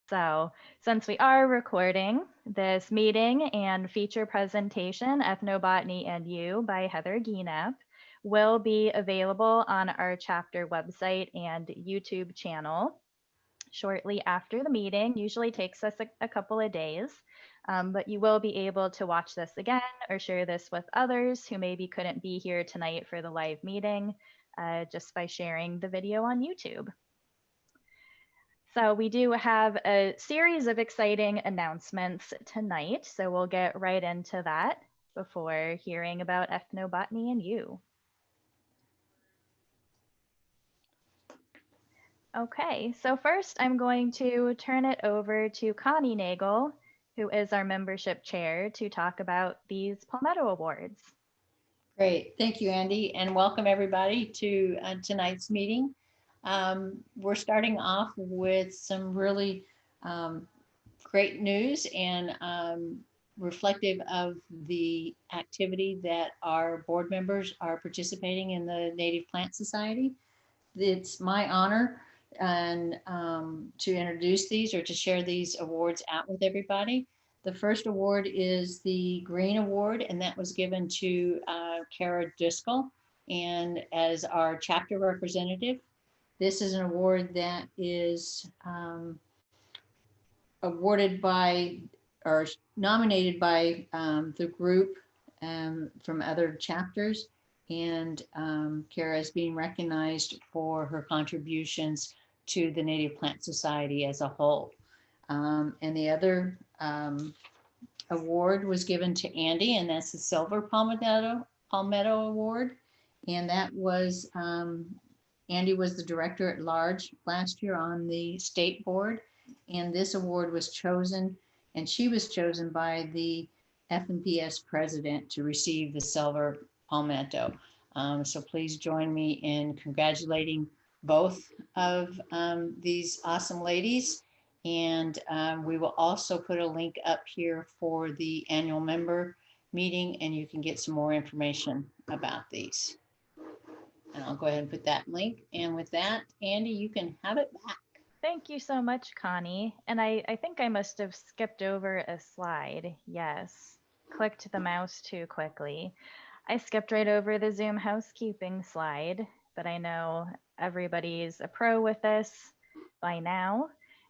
So, since we are recording this meeting and feature presentation, Ethnobotany and You by Heather Gienapp, will be available on our chapter website and YouTube channel shortly after the meeting. Usually takes us a couple of days, but you will be able to watch this again or share this with others who maybe couldn't be here tonight for the live meeting just by sharing the video on YouTube. So we do have a series of exciting announcements tonight, so we'll get right into that before hearing about Ethnobotany and You. Okay, so first I'm going to turn it over to Connie Nagel, who is our membership chair, to talk about these Palmetto Awards. Great. Thank you, Andy, and welcome everybody to tonight's meeting. We're starting off with some really great news and reflective of the activity that our board members are participating in the Native Plant Society. It's my honor and to introduce these or to share these awards out with everybody. The first award is the Green Award, and that was given to Kara Driscoll and as our chapter representative. This is an award that is awarded by or nominated by the group from other chapters. And Kara is being recognized for her contributions to the Native Plant Society as a whole. And the other award was given to Andy, and that's the Silver Palmetto Award. And that was, Andy was the director at large last year on the state board. And this award was chosen, and she was chosen by the FNPS president to receive the Silver Palmetto. So please join me in congratulating both of these awesome ladies. And we will also put a link up here for the annual member meeting, and you can get some more information about these. And I'll go ahead and put that link. And with that, Andy, you can have it back. Thank you so much, Connie. And I think I must have skipped over a slide. Yes, clicked the mouse too quickly. I skipped right over the Zoom housekeeping slide, but I know everybody's a pro with this by now.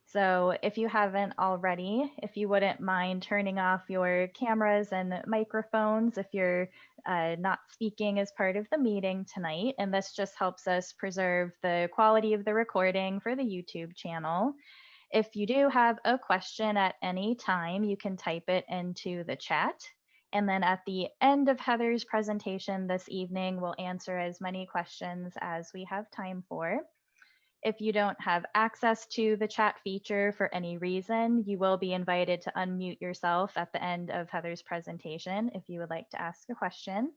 So if you haven't already, if you wouldn't mind turning off your cameras and microphones if you're not speaking as part of the meeting tonight, and this just helps us preserve the quality of the recording for the YouTube channel. If you do have a question at any time, you can type it into the chat. And then at the end of Heather's presentation this evening, we'll answer as many questions as we have time for. If you don't have access to the chat feature for any reason, you will be invited to unmute yourself at the end of Heather's presentation if you would like to ask a question.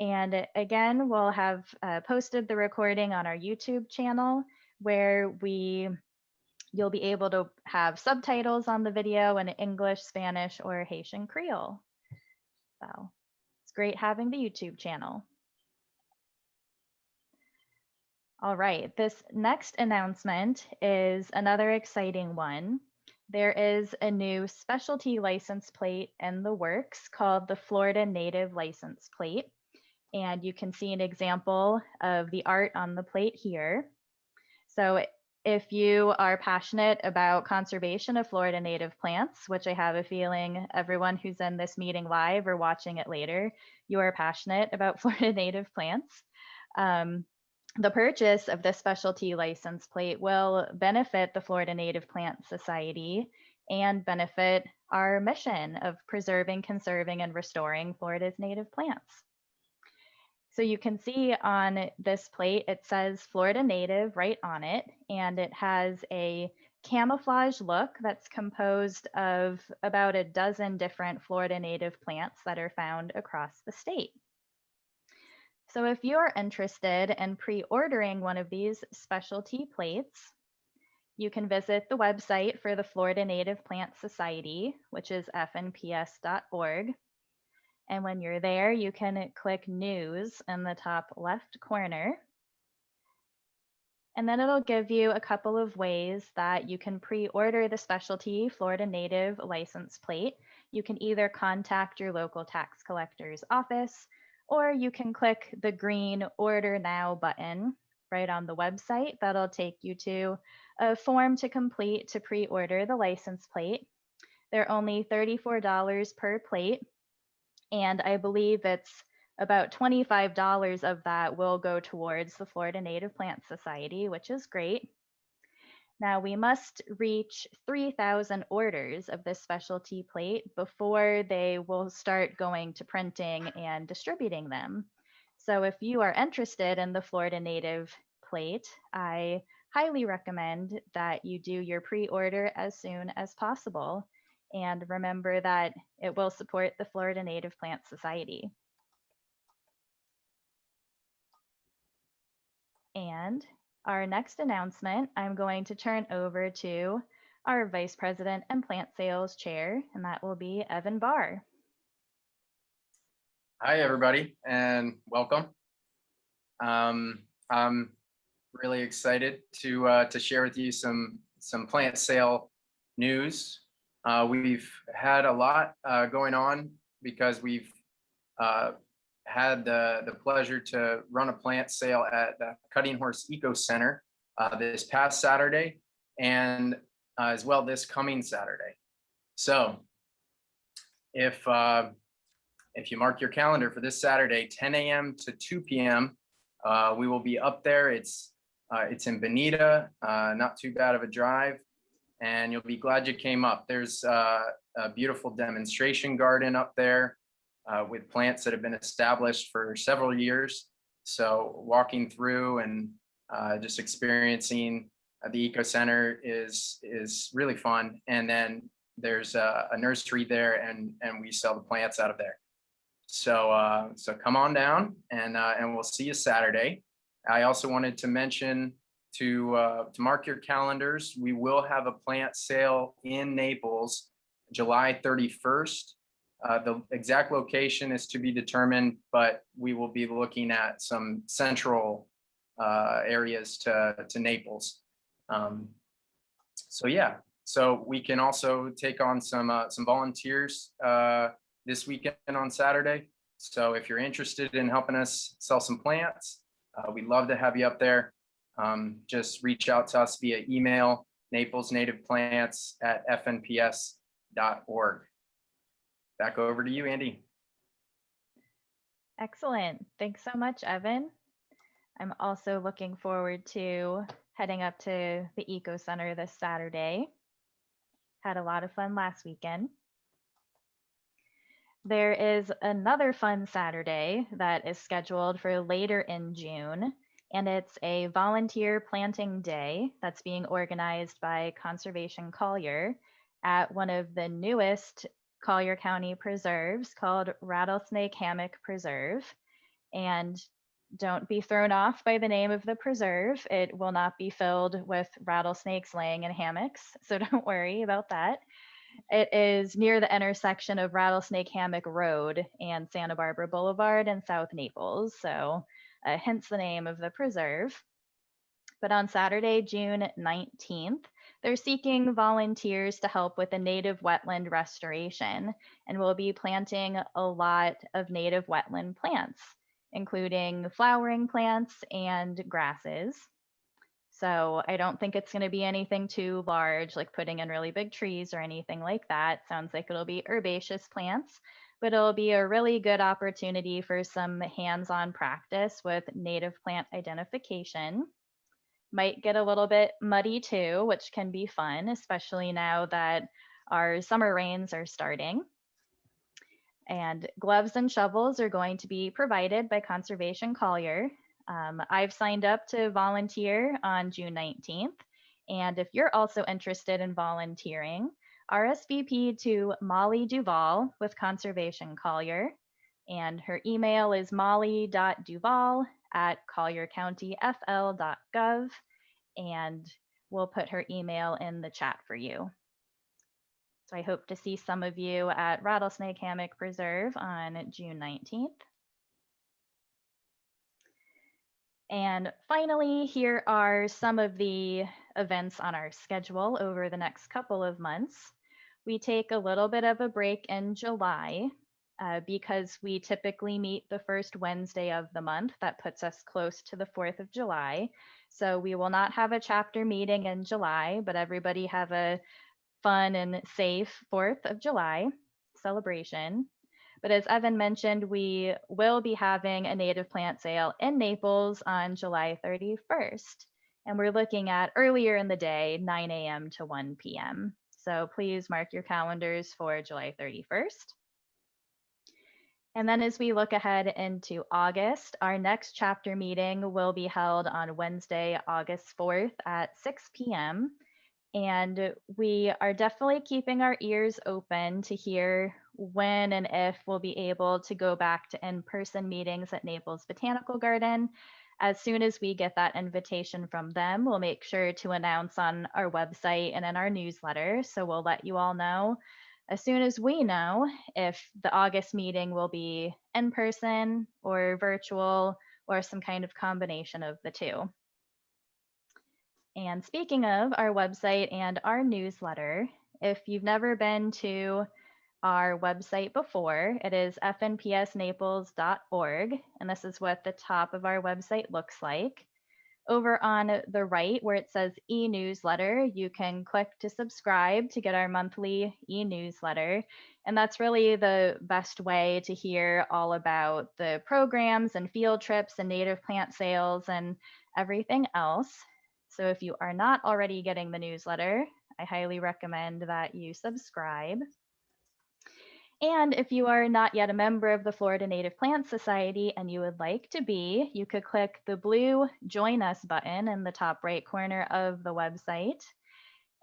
And again, we'll have posted the recording on our YouTube channel where you'll be able to have subtitles on the video in English, Spanish, or Haitian Creole. So it's great having the YouTube channel. All right, this next announcement is another exciting one. There is a new specialty license plate in the works called the Florida Native License Plate. And you can see an example of the art on the plate here. So if you are passionate about conservation of Florida native plants, which I have a feeling everyone who's in this meeting live or watching it later, you are passionate about Florida native plants. The purchase of this specialty license plate will benefit the Florida Native Plant Society and benefit our mission of preserving, conserving, and restoring Florida's native plants. So you can see on this plate, it says Florida Native right on it, and it has a camouflage look that's composed of about a dozen different Florida native plants that are found across the state. So if you're interested in pre-ordering one of these specialty plates, you can visit the website for the Florida Native Plant Society, which is fnps.org. And when you're there, you can click News in the top left corner. And then it'll give you a couple of ways that you can pre-order the specialty Florida Native license plate. You can either contact your local tax collector's office, or you can click the green Order Now button right on the website. That'll take you to a form to complete to pre-order the license plate. They're only $34 per plate, and I believe it's about $25 of that will go towards the Florida Native Plant Society, which is great. Now, we must reach 3,000 orders of this specialty plate before they will start going to printing and distributing them. So, if you are interested in the Florida Native plate, I highly recommend that you do your pre order as soon as possible. And remember that it will support the Florida Native Plant Society. And our next announcement, I'm going to turn over to our Vice President and Plant Sales Chair, and that will be Evan Barr. Hi, everybody, and welcome. I'm really excited to share with you some plant sale news. We've had a lot going on because we've had the pleasure to run a plant sale at the Cutting Horse Eco Center this past Saturday, and as well this coming Saturday. So if you mark your calendar for this Saturday, 10 a.m. to 2 p.m., we will be up there. It's in Bonita, not too bad of a drive, and you'll be glad you came up. There's a beautiful demonstration garden up there with plants that have been established for several years. So walking through and just experiencing the Eco Center is really fun. And then there's a nursery there, and we sell the plants out of there. So come on down, and we'll see you Saturday. I also wanted to mention to mark your calendars. We will have a plant sale in Naples, July 31st. The exact location is to be determined, but we will be looking at some central areas to Naples. So yeah, so we can also take on some volunteers this weekend on Saturday. So if you're interested in helping us sell some plants, we'd love to have you up there. Just reach out to us via email, naplesnativeplants@fnps.org. Back over to you, Andy. Excellent. Thanks so much, Evan. I'm also looking forward to heading up to the Eco Center this Saturday. Had a lot of fun last weekend. There is another fun Saturday that is scheduled for later in June, and it's a volunteer planting day that's being organized by Conservation Collier at one of the newest Collier County preserves called Rattlesnake Hammock Preserve. And don't be thrown off by the name of the preserve. It will not be filled with rattlesnakes laying in hammocks, so don't worry about that. It is near the intersection of Rattlesnake Hammock Road and Santa Barbara Boulevard in South Naples, so hence the name of the preserve. But on Saturday, June 19th, they're seeking volunteers to help with a native wetland restoration, and we'll be planting a lot of native wetland plants, including flowering plants and grasses. So I don't think it's going to be anything too large, like putting in really big trees or anything like that. Sounds like it'll be herbaceous plants, but it'll be a really good opportunity for some hands-on practice with native plant identification. Might get a little bit muddy too, which can be fun, especially now that our summer rains are starting. And gloves and shovels are going to be provided by Conservation Collier. I've signed up to volunteer on June 19th. And if you're also interested in volunteering, RSVP to Molly Duval with Conservation Collier. And her email is molly.duval@colliercountyfl.gov. And we'll put her email in the chat for you. So I hope to see some of you at Rattlesnake Hammock Preserve on June 19th. And finally, here are some of the events on our schedule over the next couple of months. We take a little bit of a break in July because we typically meet the first Wednesday of the month. That puts us close to the 4th of July. So we will not have a chapter meeting in July, but everybody have a fun and safe 4th of July celebration. But as Evan mentioned, we will be having a native plant sale in Naples on July 31st. And we're looking at earlier in the day, 9 a.m. to 1 p.m. So please mark your calendars for July 31st. And then as we look ahead into August, our next chapter meeting will be held on Wednesday, August 4th at 6 p.m. And we are definitely keeping our ears open to hear when and if we'll be able to go back to in-person meetings at Naples Botanical Garden. As soon as we get that invitation from them, we'll make sure to announce on our website and in our newsletter. So we'll let you all know as soon as we know if the August meeting will be in person or virtual or some kind of combination of the two. And speaking of our website and our newsletter, if you've never been to our website before, it is fnpsnaples.org, and this is what the top of our website looks like. Over on the right where it says e-newsletter, you can click to subscribe to get our monthly e-newsletter. And that's really the best way to hear all about the programs and field trips and native plant sales and everything else. So if you are not already getting the newsletter, I highly recommend that you subscribe. And if you are not yet a member of the Florida Native Plant Society and you would like to be, you could click the blue Join Us button in the top right corner of the website.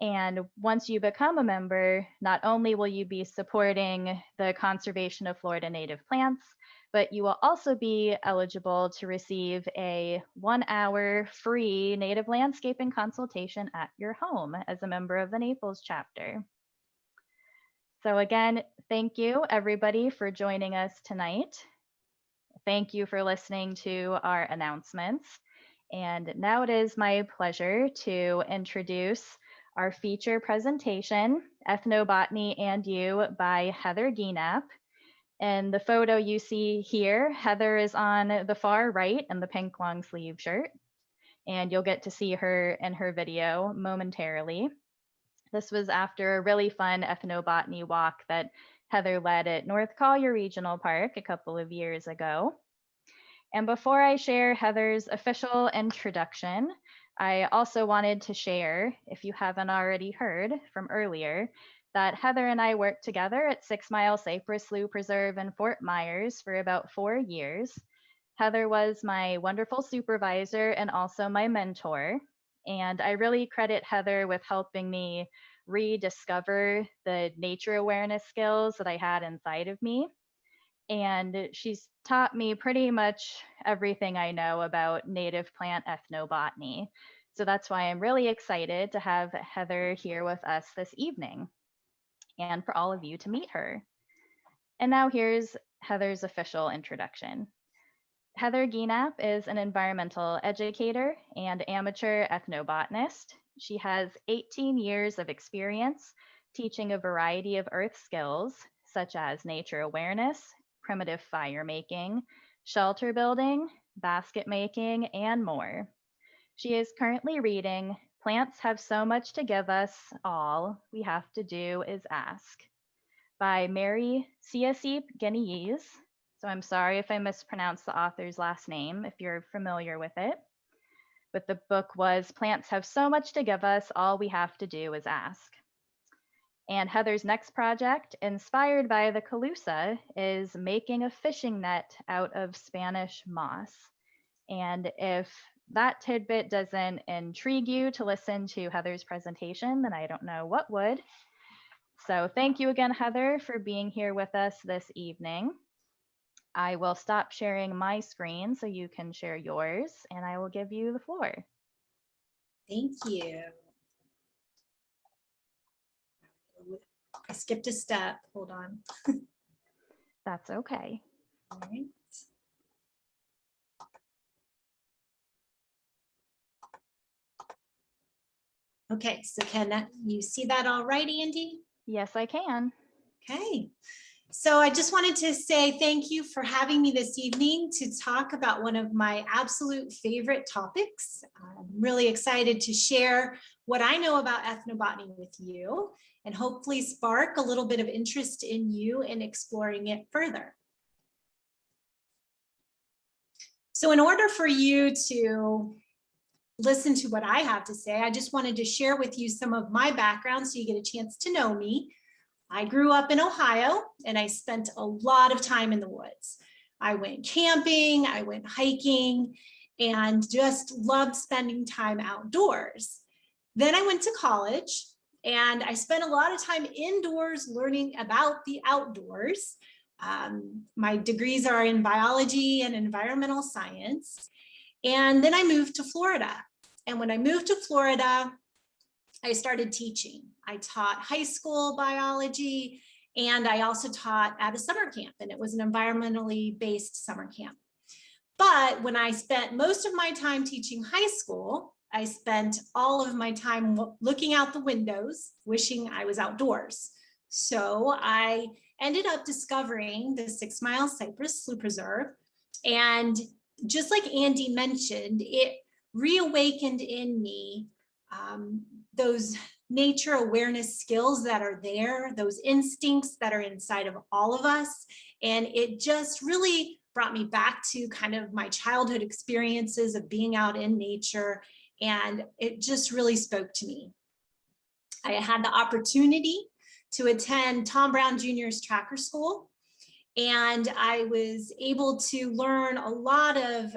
And once you become a member, not only will you be supporting the conservation of Florida native plants, but you will also be eligible to receive a 1-hour free native landscaping consultation at your home as a member of the Naples chapter. So again, thank you everybody for joining us tonight. Thank you for listening to our announcements. And now it is my pleasure to introduce our feature presentation, Ethnobotany and You by Heather Gienapp. And the photo you see here, Heather is on the far right in the pink long sleeve shirt. And you'll get to see her in her video momentarily. This was after a really fun ethnobotany walk that Heather led at North Collier Regional Park a couple of years ago. And before I share Heather's official introduction, I also wanted to share, if you haven't already heard from earlier, that Heather and I worked together at 6 Mile Cypress Slough Preserve in Fort Myers for about 4 years. Heather was my wonderful supervisor and also my mentor. And I really credit Heather with helping me rediscover the nature awareness skills that I had inside of me. And she's taught me pretty much everything I know about native plant ethnobotany. So that's why I'm really excited to have Heather here with us this evening and for all of you to meet her. And now here's Heather's official introduction. Heather Gienapp is an environmental educator and amateur ethnobotanist. She has 18 years of experience teaching a variety of earth skills, such as nature awareness, primitive fire making, shelter building, basket making, and more. She is currently reading Plants Have So Much to Give Us All We Have to Do Is Ask by Mary Gienapp. So I'm sorry if I mispronounced the author's last name, if you're familiar with it. But the book was Plants Have So Much to Give Us, All We Have to Do Is Ask. And Heather's next project, inspired by the Calusa, is making a fishing net out of Spanish moss. And if that tidbit doesn't intrigue you to listen to Heather's presentation, then I don't know what would. So thank you again, Heather, for being here with us this evening. I will stop sharing my screen so you can share yours, and I will give you the floor. Thank you. I skipped a step. Hold on. That's okay. All right. Okay, so can you see that all right, Andy? Yes, I can. Okay. So I just wanted to say thank you for having me this evening to talk about one of my absolute favorite topics. I'm really excited to share what I know about ethnobotany with you and hopefully spark a little bit of interest in you in exploring it further. So in order for you to listen to what I have to say, I just wanted to share with you some of my background so you get a chance to know me. I grew up in Ohio and I spent a lot of time in the woods. I went camping, I went hiking, and just loved spending time outdoors. Then I went to college and I spent a lot of time indoors learning about the outdoors. My degrees are in biology and environmental science. And then I moved to Florida. And when I moved to Florida, I started teaching. I taught high school biology, and I also taught at a summer camp, and it was an environmentally based summer camp. But when I spent most of my time teaching high school, I spent all of my time looking out the windows, wishing I was outdoors. So I ended up discovering the 6 Mile Cypress Slough Preserve. And just like Andy mentioned, it reawakened in me those nature awareness skills that are there, those instincts that are inside of all of us. And it just really brought me back to kind of my childhood experiences of being out in nature. And it just really spoke to me. I had the opportunity to attend Tom Brown Jr.'s tracker school. And I was able to learn a lot of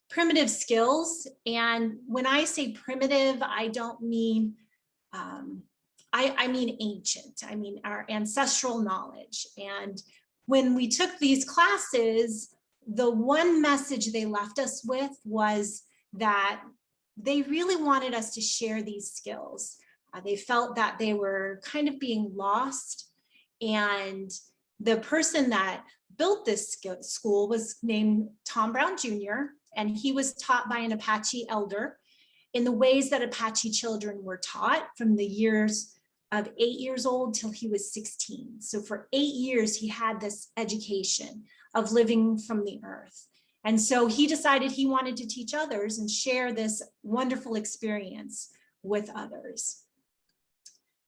primitive skills. And when I say primitive, I don't mean, I mean ancient. I mean our ancestral knowledge. And when we took these classes, the one message they left us with was that they really wanted us to share these skills. They felt that they were kind of being lost. And the person that built this school was named Tom Brown Jr., and he was taught by an Apache elder in the ways that Apache children were taught from the years of 8 years old till he was 16. So for 8 years, he had this education of living from the earth. And so he decided he wanted to teach others and share this wonderful experience with others.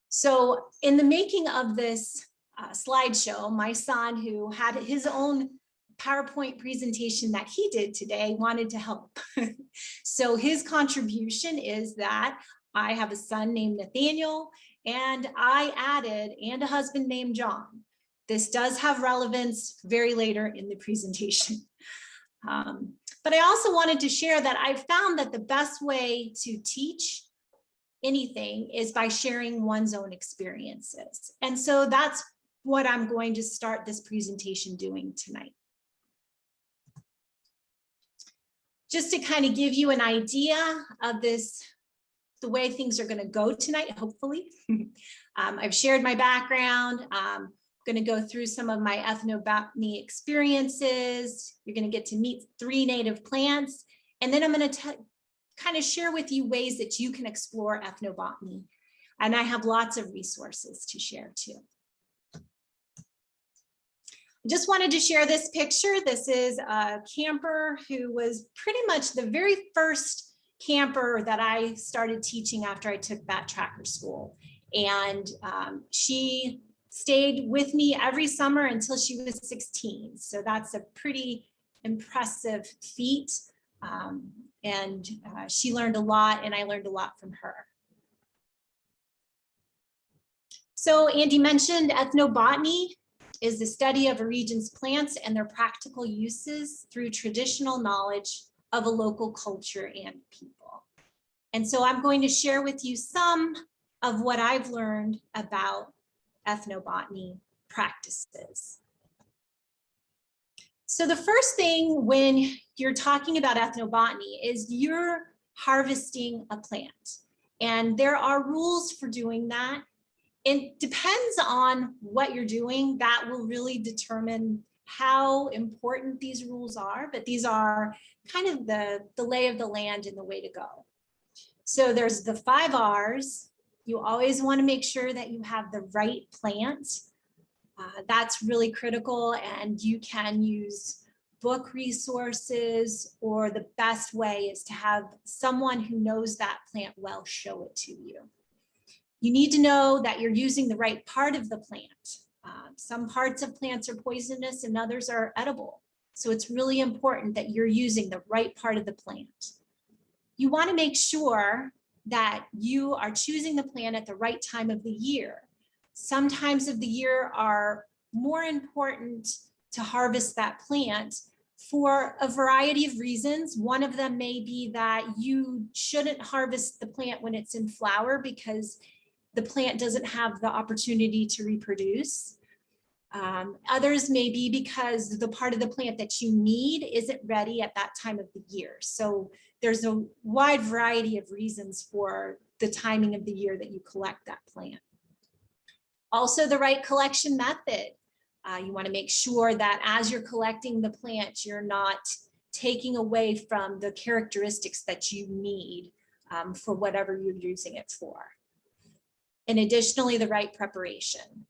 So in the making of this slideshow, my son, who had his own PowerPoint presentation that he did today, wanted to help. So his contribution is that I have a son named Nathaniel, and I added, and a husband named John. This does have relevance very later in the presentation. But I also wanted to share that I found that the best way to teach anything is by sharing one's own experiences. And so that's what I'm going to start this presentation doing tonight. Just to kind of give you an idea of this, the way things are going to go tonight, hopefully. I've shared my background. I'm going to go through some of my ethnobotany experiences. You're going to get to meet 3 native plants. And then I'm going to kind of share with you ways that you can explore ethnobotany. And I have lots of resources to share too. Just wanted to share this picture. This is a camper who was pretty much the very first camper that I started teaching after I took that tracker school. And she stayed with me every summer until she was 16. So that's a pretty impressive feat. She learned a lot, and I learned a lot from her. So Andy mentioned ethnobotany is the study of a region's plants and their practical uses through traditional knowledge of a local culture and people. And so I'm going to share with you some of what I've learned about ethnobotany practices. So the first thing when you're talking about ethnobotany is you're harvesting a plant. And there are rules for doing that. It depends on what you're doing. That will really determine how important these rules are, but these are kind of the lay of the land and the way to go. So there's the 5 R's. You always want to make sure that you have the right plant. That's really critical, and you can use book resources, or the best way is to have someone who knows that plant well show it to you. You need to know that you're using the right part of the plant. Some parts of plants are poisonous and others are edible. So it's really important that you're using the right part of the plant. You want to make sure that you are choosing the plant at the right time of the year. Some times of the year are more important to harvest that plant for a variety of reasons. One of them may be that you shouldn't harvest the plant when it's in flower because the plant doesn't have the opportunity to reproduce. Others may be because the part of the plant that you need isn't ready at that time of the year. So there's a wide variety of reasons for the timing of the year that you collect that plant. Also, the right collection method. You want to make sure that as you're collecting the plant, you're not taking away from the characteristics that you need for whatever you're using it for. And additionally, the right preparation.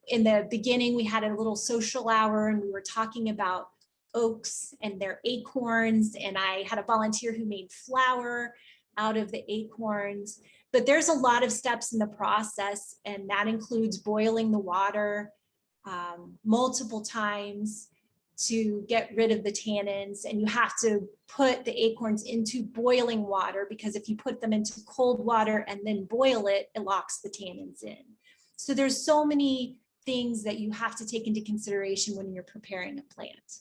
In the beginning, we had a little social hour and we were talking about oaks and their acorns. And I had a volunteer who made flour out of the acorns. But there's a lot of steps in the process, and that includes boiling the water multiple times to get rid of the tannins. And you have to put the acorns into boiling water, because if you put them into cold water and then boil it, it locks the tannins in. So there's so many things that you have to take into consideration when you're preparing a plant.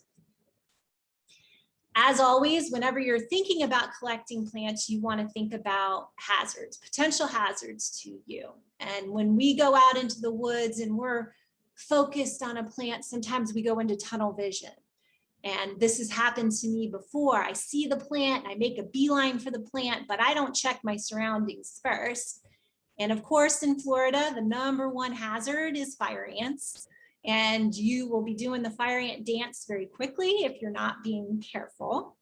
As always, whenever you're thinking about collecting plants, you want to think about hazards, potential hazards to you. And when we go out into the woods and we're focused on a plant, sometimes we go into tunnel vision. And this has happened to me before. I see the plant, I make a beeline for the plant, but I don't check my surroundings first. And of course, in Florida, the #1 hazard is fire ants. And you will be doing the fire ant dance very quickly if you're not being careful.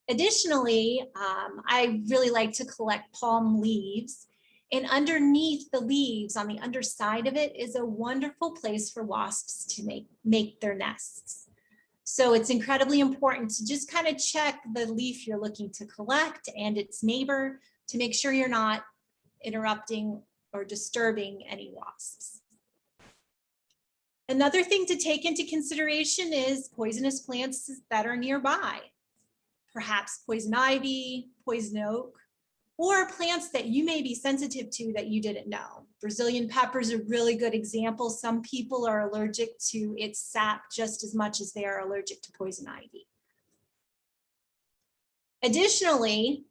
Additionally, I really like to collect palm leaves. And underneath the leaves, on the underside of it, is a wonderful place for wasps to make their nests. So it's incredibly important to just kind of check the leaf you're looking to collect and its neighbor to make sure you're not interrupting or disturbing any wasps. Another thing to take into consideration is poisonous plants that are nearby. Perhaps poison ivy, poison oak, or plants that you may be sensitive to that you didn't know. Brazilian pepper is a really good example. Some people are allergic to its sap just as much as they are allergic to poison ivy. Additionally,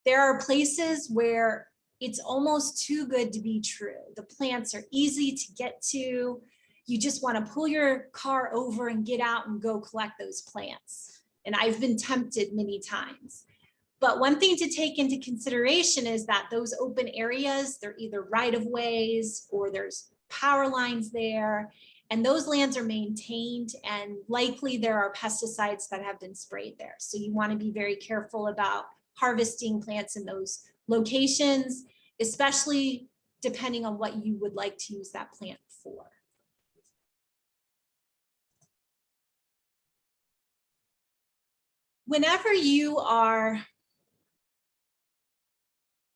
there are places where it's almost too good to be true. The plants are easy to get to. You just want to pull your car over and get out and go collect those plants. And I've been tempted many times. But one thing to take into consideration is that those open areas, they're either right-of-ways or there's power lines there, and those lands are maintained, and likely there are pesticides that have been sprayed there. So you want to be very careful about harvesting plants in those locations, especially depending on what you would like to use that plant for. Whenever you are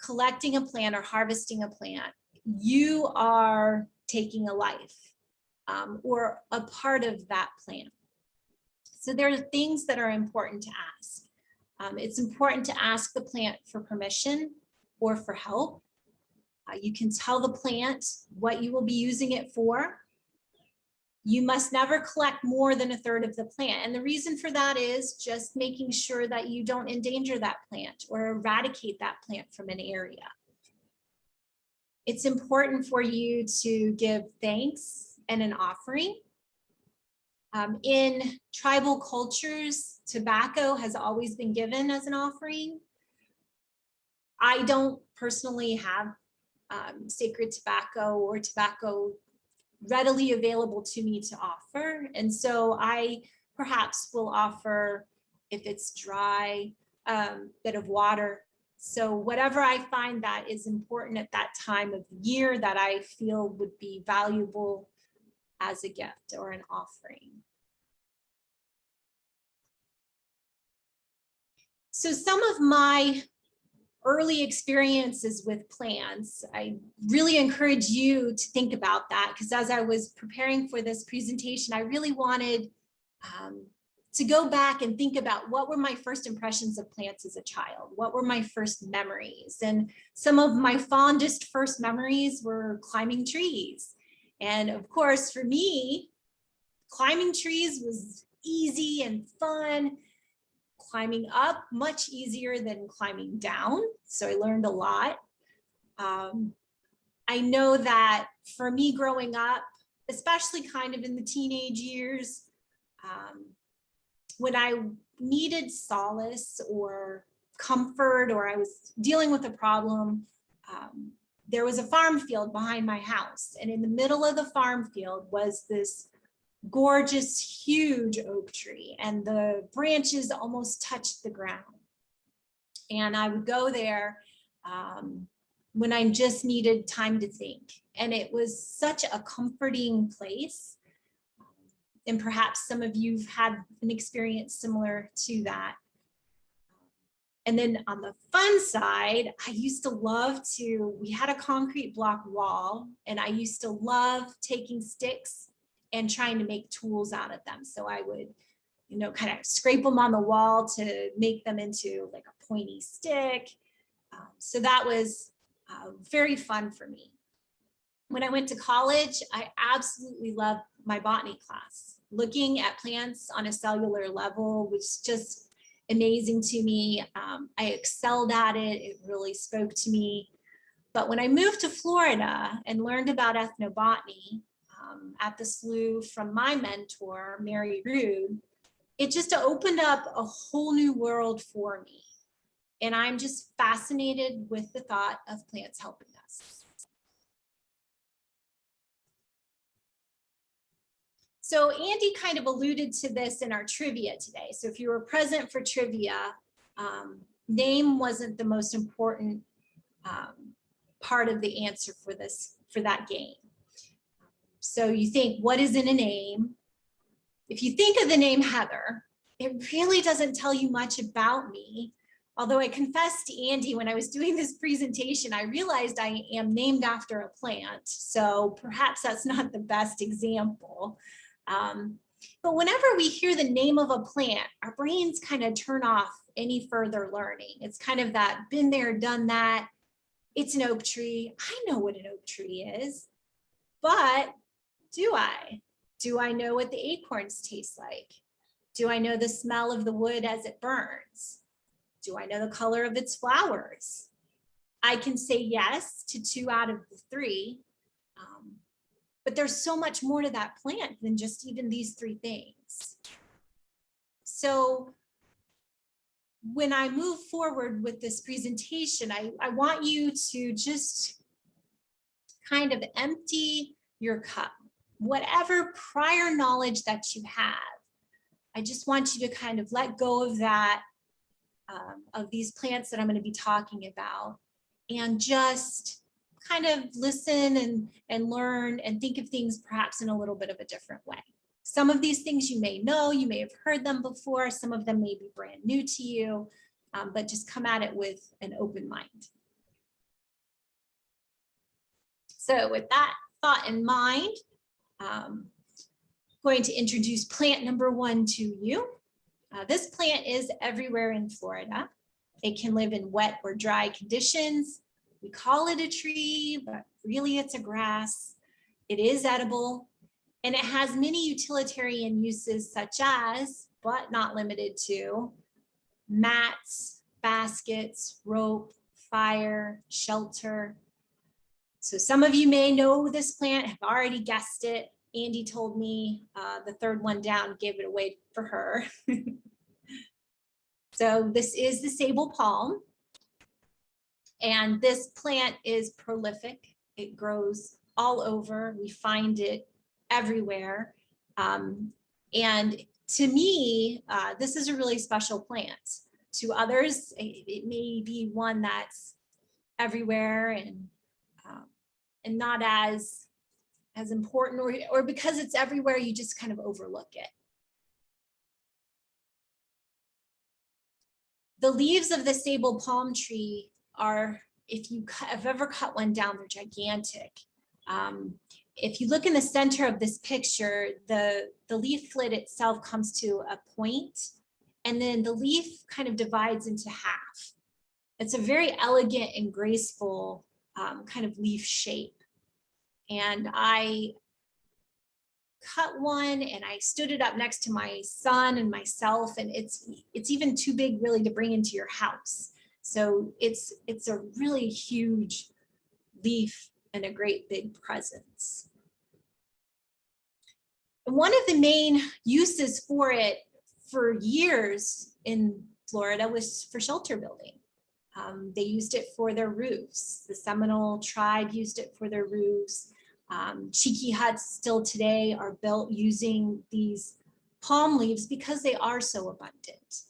collecting a plant or harvesting a plant, you are taking a life or a part of that plant. So there are things that are important to ask. It's important to ask the plant for permission or for help. You can tell the plant what you will be using it for. You must never collect more than 1/3 of the plant. And the reason for that is just making sure that you don't endanger that plant or eradicate that plant from an area. It's important for you to give thanks and an offering. In tribal cultures, tobacco has always been given as an offering. I don't personally have sacred tobacco or tobacco readily available to me to offer. And so I perhaps will offer, if it's dry, bit of water. So whatever I find that is important at that time of the year that I feel would be valuable as a gift or an offering. So some of my early experiences with plants, I really encourage you to think about that, because as I was preparing for this presentation, I really wanted to go back and think about what were my first impressions of plants as a child? What were my first memories? And some of my fondest first memories were climbing trees. And of course, for me, climbing trees was easy and fun. Climbing up, much easier than climbing down. So I learned a lot. I know that for me growing up, especially kind of in the teenage years, when I needed solace or comfort, or I was dealing with a problem, there was a farm field behind my house. And in the middle of the farm field was this gorgeous, huge oak tree, and the branches almost touched the ground. And I would go there when I just needed time to think. And it was such a comforting place. And perhaps some of you've had an experience similar to that. And then on the fun side, I used to love we had a concrete block wall, and I used to love taking sticks and trying to make tools out of them. So I would, kind of scrape them on the wall to make them into like a pointy stick. So that was very fun for me. When I went to college, I absolutely loved my botany class. Looking at plants on a cellular level was just amazing to me. I excelled at it. It really spoke to me. But when I moved to Florida and learned about ethnobotany, at the SLU from my mentor, Mary Rude, it just opened up a whole new world for me. And I'm just fascinated with the thought of plants helping us. So Andy kind of alluded to this in our trivia today. So if you were present for trivia, name wasn't the most important part of the answer for that game. So you think, what is in a name? If you think of the name Heather, it really doesn't tell you much about me. Although I confessed to Andy when I was doing this presentation, I realized I am named after a plant. So perhaps that's not the best example. But whenever we hear the name of a plant, our brains kind of turn off any further learning. It's kind of that been there, done that. It's an oak tree. I know what an oak tree is, but do I? Do I know what the acorns taste like? Do I know the smell of the wood as it burns? Do I know the color of its flowers? I can say yes to 2 out of the 3, but there's so much more to that plant than just even these 3 things. So when I move forward with this presentation, I want you to just kind of empty your cup. Whatever prior knowledge that you have, I just want you to kind of let go of that, of these plants that I'm going to be talking about, and just kind of listen and learn and think of things perhaps in a little bit of a different way. Some of these things you may know, you may have heard them before, some of them may be brand new to you, but just come at it with an open mind. So with that thought in mind, going to introduce plant number 1 to you. This plant is everywhere in Florida. It can live in wet or dry conditions. We call it a tree, but really it's a grass. It is edible, and it has many utilitarian uses such as, but not limited to, mats, baskets, rope, fire, shelter. So some of you may know this plant, have already guessed it. Andy told me the 3rd one down gave it away for her. So this is the Sabal Palm. And this plant is prolific. It grows all over. We find it everywhere. And to me, this is a really special plant. To others, it may be one that's everywhere and not as important, or because it's everywhere, you just kind of overlook it. The leaves of the Sabal palm tree are, if you have ever cut one down, they're gigantic. If you look in the center of this picture, the leaflet itself comes to a point, and then the leaf kind of divides into half. It's a very elegant and graceful kind of leaf shape. And I cut one and I stood it up next to my son and myself, and it's even too big really to bring into your house. So it's a really huge leaf and a great big presence. And one of the main uses for it for years in Florida was for shelter building. They used it for their roofs. The Seminole tribe used it for their roofs. Cheeky huts still today are built using these palm leaves because they are so abundant.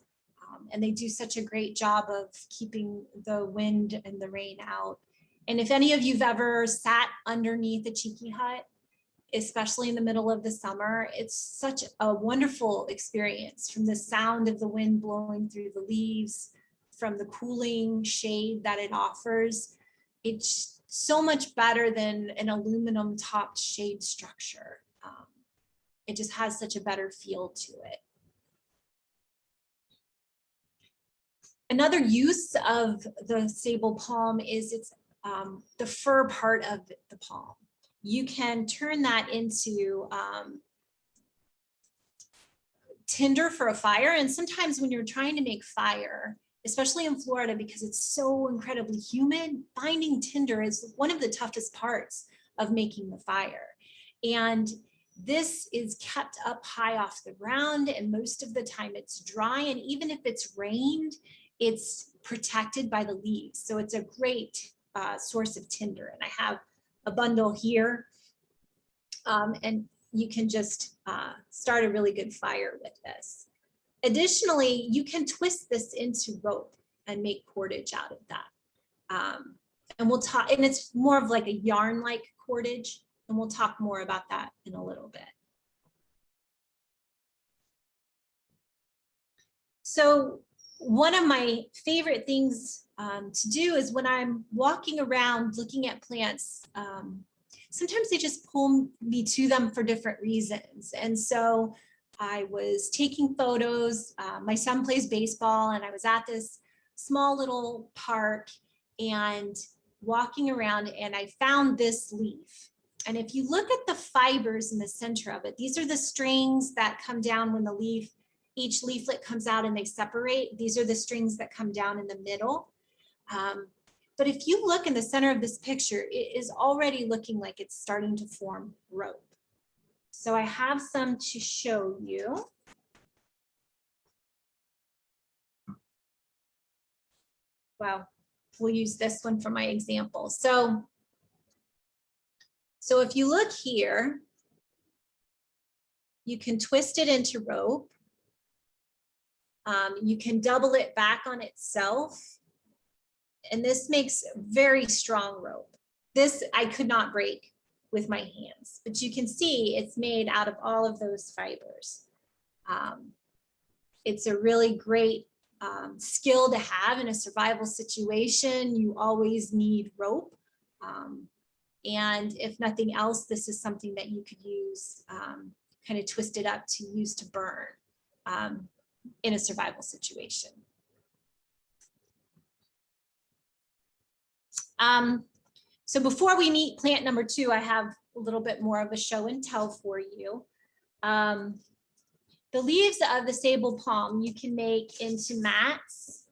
And they do such a great job of keeping the wind and the rain out. And if any of you've ever sat underneath a cheeky hut, especially in the middle of the summer, it's such a wonderful experience, from the sound of the wind blowing through the leaves, from the cooling shade that it offers. It's so much better than an aluminum topped shade structure. It just has such a better feel to it. Another use of the Sabal palm is it's the fur part of the palm. You can turn that into tinder for a fire. And sometimes when you're trying to make fire, especially in Florida, because it's so incredibly humid, finding tinder is one of the toughest parts of making the fire. And this is kept up high off the ground, and most of the time it's dry. And even if it's rained, it's protected by the leaves. So it's a great source of tinder. And I have a bundle here, and you can just start a really good fire with this. Additionally, you can twist this into rope and make cordage out of that. And we'll talk, and it's more of like a yarn-like cordage, and we'll talk more about that in a little bit. So one of my favorite things to do is when I'm walking around looking at plants, sometimes they just pull me to them for different reasons. And so I was taking photos. My son plays baseball, and I was at this small little park and walking around, and I found this leaf. And if you look at the fibers in the center of it, these are the strings that come down when each leaflet comes out and they separate. These are the strings that come down in the middle. But if you look in the center of this picture, it is already looking like it's starting to form rope. So I have some to show you. Well, we'll use this one for my example. So if you look here, you can twist it into rope. You can double it back on itself. And this makes very strong rope. This I could not break with my hands, but you can see it's made out of all of those fibers. It's a really great skill to have in a survival situation. You always need rope. And if nothing else, this is something that you could use, kind of twist it up to use to burn in a survival situation. So before we meet plant number 2, I have a little bit more of a show and tell for you. The leaves of the Sabal palm you can make into mats.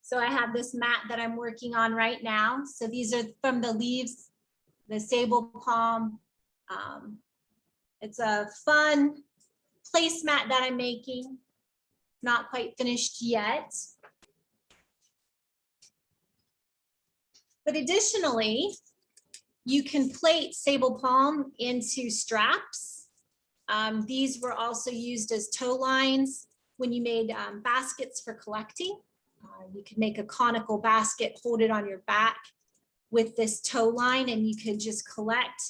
So I have this mat that I'm working on right now. So these are from the leaves, the Sabal palm. It's a fun placemat that I'm making. Not quite finished yet. But additionally, You can plait Sabal Palm into straps. These were also used as tow lines when you made baskets for collecting. You could make a conical basket, hold it on your back with this tow line, and you could just collect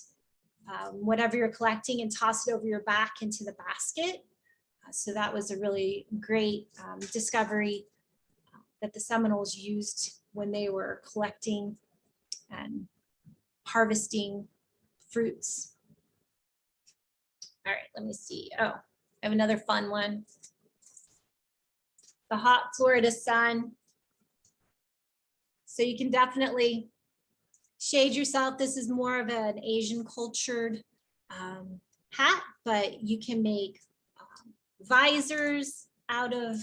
whatever you're collecting and toss it over your back into the basket. So that was a really great discovery that the Seminoles used when they were collecting and harvesting fruits. All right, let me see. Oh, I have another fun one. The hot Florida sun. So you can definitely shade yourself. This is more of an Asian cultured hat, but you can make visors out of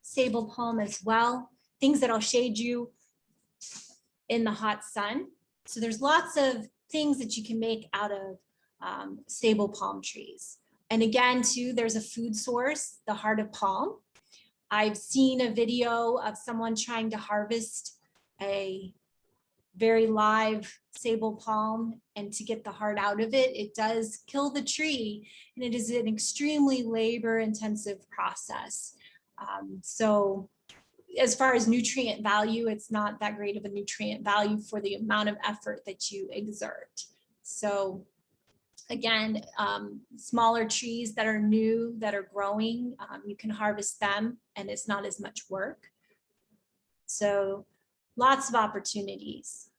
Sabal Palm as well, things that'll shade you in the hot sun. So there's lots of things that you can make out of Sabal palm trees. And again, too, there's a food source, the heart of palm. I've seen a video of someone trying to harvest a very live Sabal palm, and to get the heart out of it, it does kill the tree, and it is an extremely labor-intensive process. So as far as nutrient value, it's not that great of a nutrient value for the amount of effort that you exert. So again, smaller trees that are new, that are growing, you can harvest them and it's not as much work. So lots of opportunities.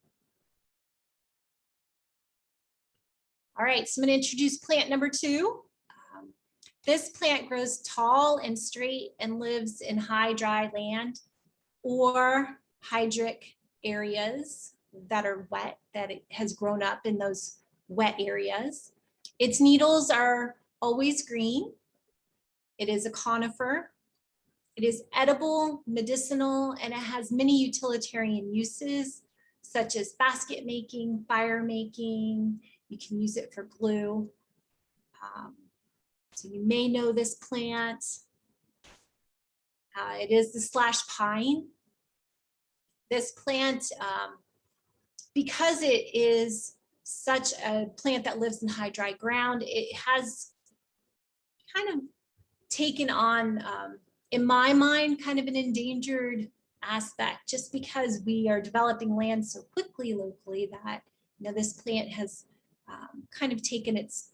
All right, so I'm going to introduce plant number 2. This plant grows tall and straight and lives in high dry land or hydric areas that are wet, that it has grown up in those wet areas. Its needles are always green. It is a conifer. It is edible, medicinal, and it has many utilitarian uses, such as basket making, fire making. You can use it for glue. So you may know this plant. It is the slash pine. This plant, because it is such a plant that lives in high dry ground, it has kind of taken on, in my mind, kind of an endangered aspect, just because we are developing land so quickly locally that, you know, this plant has kind of taken its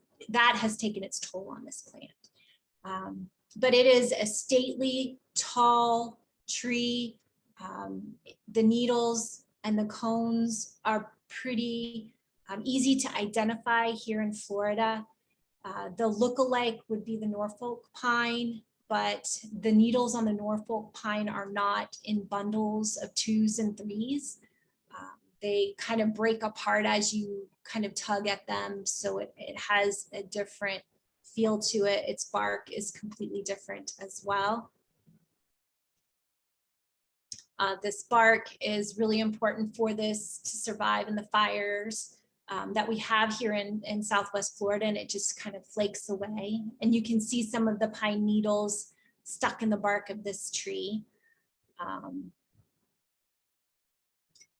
toll on this plant. But it is a stately, tall tree. The needles and the cones are pretty easy to identify here in Florida. The look-alike would be the Norfolk pine, but the needles on the Norfolk pine are not in bundles of 2s and 3s. They kind of break apart as you kind of tug at them, so it has a different feel to it. Its bark is completely different as well. This bark is really important for this to survive in the fires that we have here in Southwest Florida, and it just kind of flakes away. And you can see some of the pine needles stuck in the bark of this tree.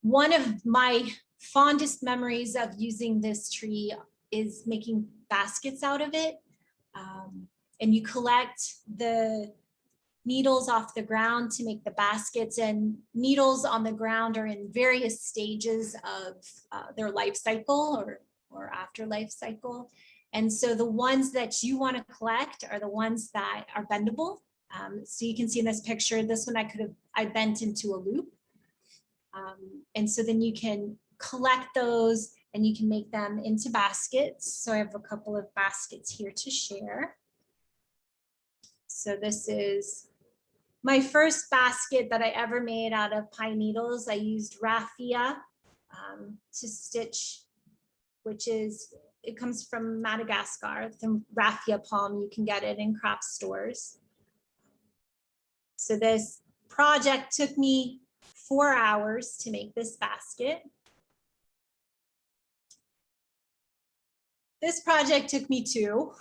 One of my fondest memories of using this tree is making baskets out of it. And you collect the needles off the ground to make the baskets, and needles on the ground are in various stages of their life cycle or afterlife cycle. And so the ones that you want to collect are the ones that are bendable. So you can see in this picture, this one I bent into a loop. And so then you can collect those and you can make them into baskets. So I have a couple of baskets here to share. So this is my first basket that I ever made out of pine needles. I used raffia to stitch, it comes from Madagascar, the raffia palm. You can get it in craft stores. So this project took me 4 hours to make this basket. This project took me 2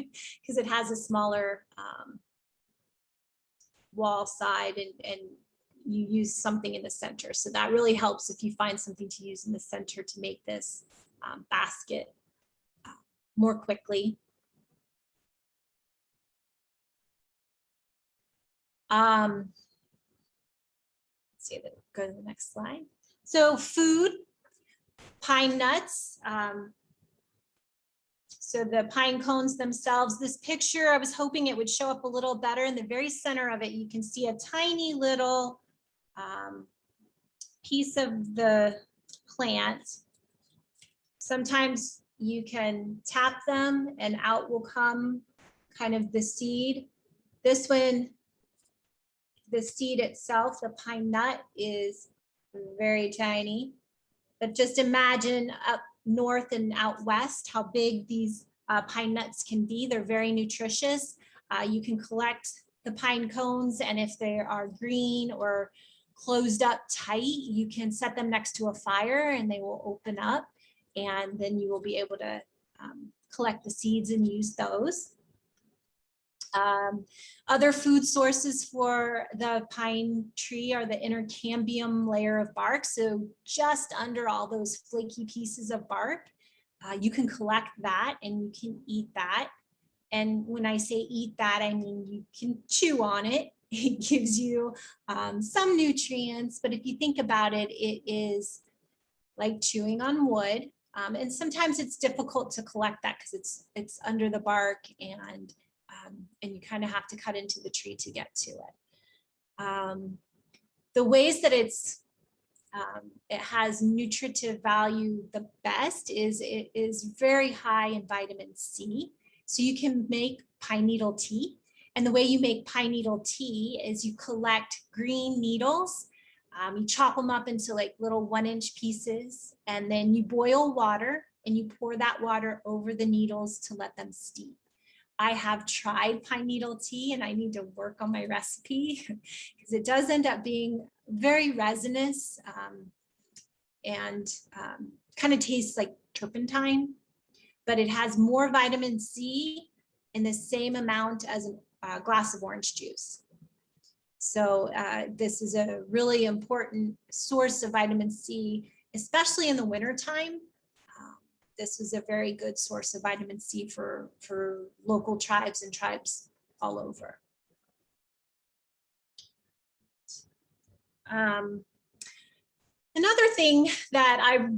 because it has a smaller wall side, and you use something in the center. So that really helps if you find something to use in the center to make this basket more quickly. Let's see, go to the next slide. So food, pine nuts. So the pine cones themselves, this picture, I was hoping it would show up a little better. In the very center of it, you can see a tiny little piece of the plant. Sometimes you can tap them and out will come kind of the seed. This one, the seed itself, the pine nut, is very tiny. But just imagine up north and out west how big these pine nuts can be. They're very nutritious. You can collect the pine cones, and if they are green or closed up tight, you can set them next to a fire and they will open up, and then you will be able to collect the seeds and use those. Other food sources for the pine tree are the intercambium layer of bark. So just under all those flaky pieces of bark, you can collect that and you can eat that. And when I say eat that, I mean you can chew on it. It gives you some nutrients, but if you think about it, it is like chewing on wood. And sometimes it's difficult to collect that because it's under the bark, and you kind of have to cut into the tree to get to it. The ways that it has nutritive value the best is it is very high in vitamin C. So you can make pine needle tea. And the way you make pine needle tea is you collect green needles. You chop them up into like little 1-inch pieces, and then you boil water and you pour that water over the needles to let them steep. I have tried pine needle tea and I need to work on my recipe because it does end up being very resinous and kind of tastes like turpentine, but it has more vitamin C in the same amount as a glass of orange juice. So this is a really important source of vitamin C, especially in the wintertime. This is a very good source of vitamin C for local tribes and tribes all over. Another thing that I've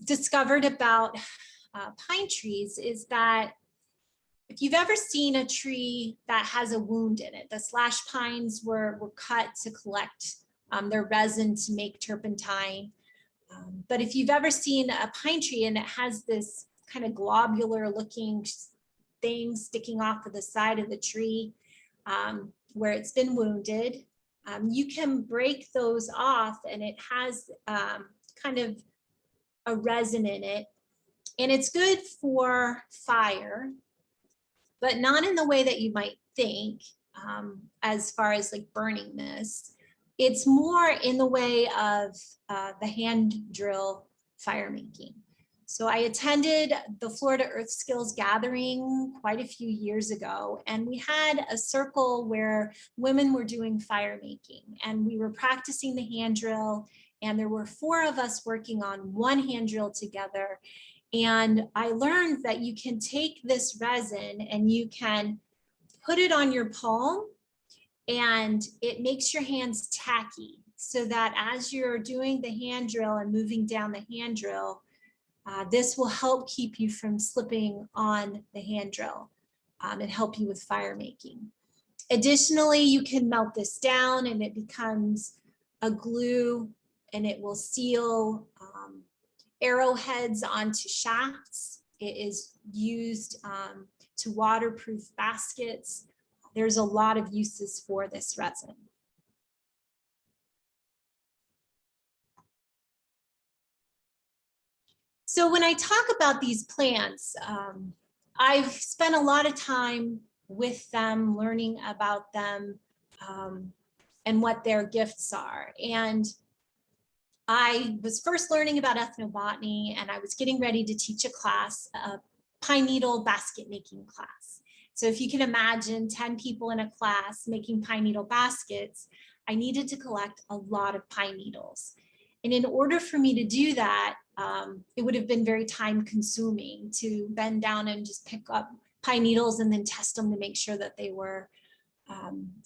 discovered about pine trees is that if you've ever seen a tree that has a wound in it, the slash pines were cut to collect their resin to make turpentine. But if you've ever seen a pine tree and it has this kind of globular looking thing sticking off of the side of the tree where it's been wounded, you can break those off, and it has kind of a resin in it. And it's good for fire, but not in the way that you might think as far as like burning this. It's more in the way of the hand drill fire making. So I attended the Florida Earth Skills Gathering quite a few years ago, and we had a circle where women were doing fire making, and we were practicing the hand drill, and there were 4 of us working on one hand drill together. And I learned that you can take this resin and you can put it on your palm, and it makes your hands tacky, so that as you're doing the hand drill and moving down the hand drill, this will help keep you from slipping on the hand drill and help you with fire making. Additionally, you can melt this down and it becomes a glue, and it will seal arrowheads onto shafts. It is used to waterproof baskets. There's a lot of uses for this resin. So when I talk about these plants, I've spent a lot of time with them, learning about them and what their gifts are. And I was first learning about ethnobotany, and I was getting ready to teach a class, a pine needle basket making class. So if you can imagine 10 people in a class making pine needle baskets, I needed to collect a lot of pine needles. And in order for me to do that, it would have been very time consuming to bend down and just pick up pine needles and then test them to make sure that they were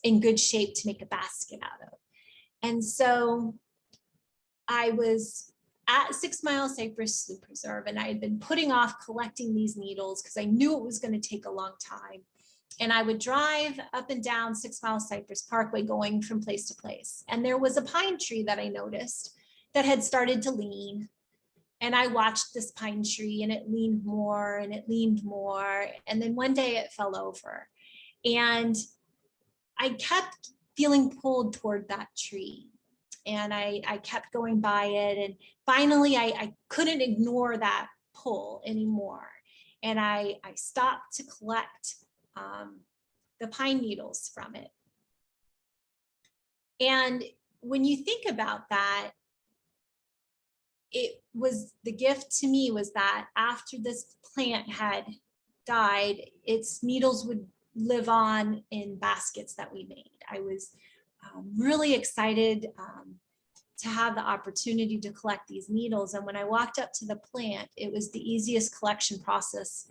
in good shape to make a basket out of. And so I was at 6 Mile Cypress Slough Preserve, and I had been putting off collecting these needles because I knew it was going to take a long time. And I would drive up and down 6 Mile Cypress Parkway going from place to place. And there was a pine tree that I noticed that had started to lean. And I watched this pine tree, and it leaned more and it leaned more. And then one day it fell over. And I kept feeling pulled toward that tree. And I kept going by it. And finally, I couldn't ignore that pull anymore. And I stopped to collect the pine needles from it. And when you think about that, it was the gift to me was that after this plant had died, its needles would live on in baskets that we made. I was really excited to have the opportunity to collect these needles. And when I walked up to the plant, it was the easiest collection process.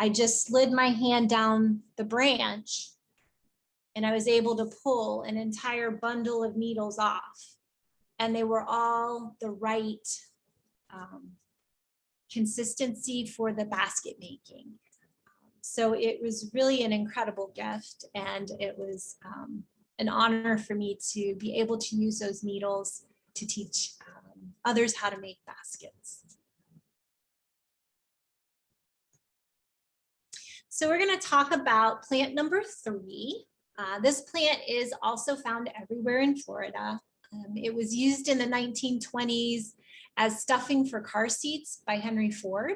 I just slid my hand down the branch and I was able to pull an entire bundle of needles off. And they were all the right consistency for the basket making. So it was really an incredible gift, and it was an honor for me to be able to use those needles to teach others how to make baskets. So we're going to talk about plant number 3. This plant is also found everywhere in Florida. It was used in the 1920s as stuffing for car seats by Henry Ford.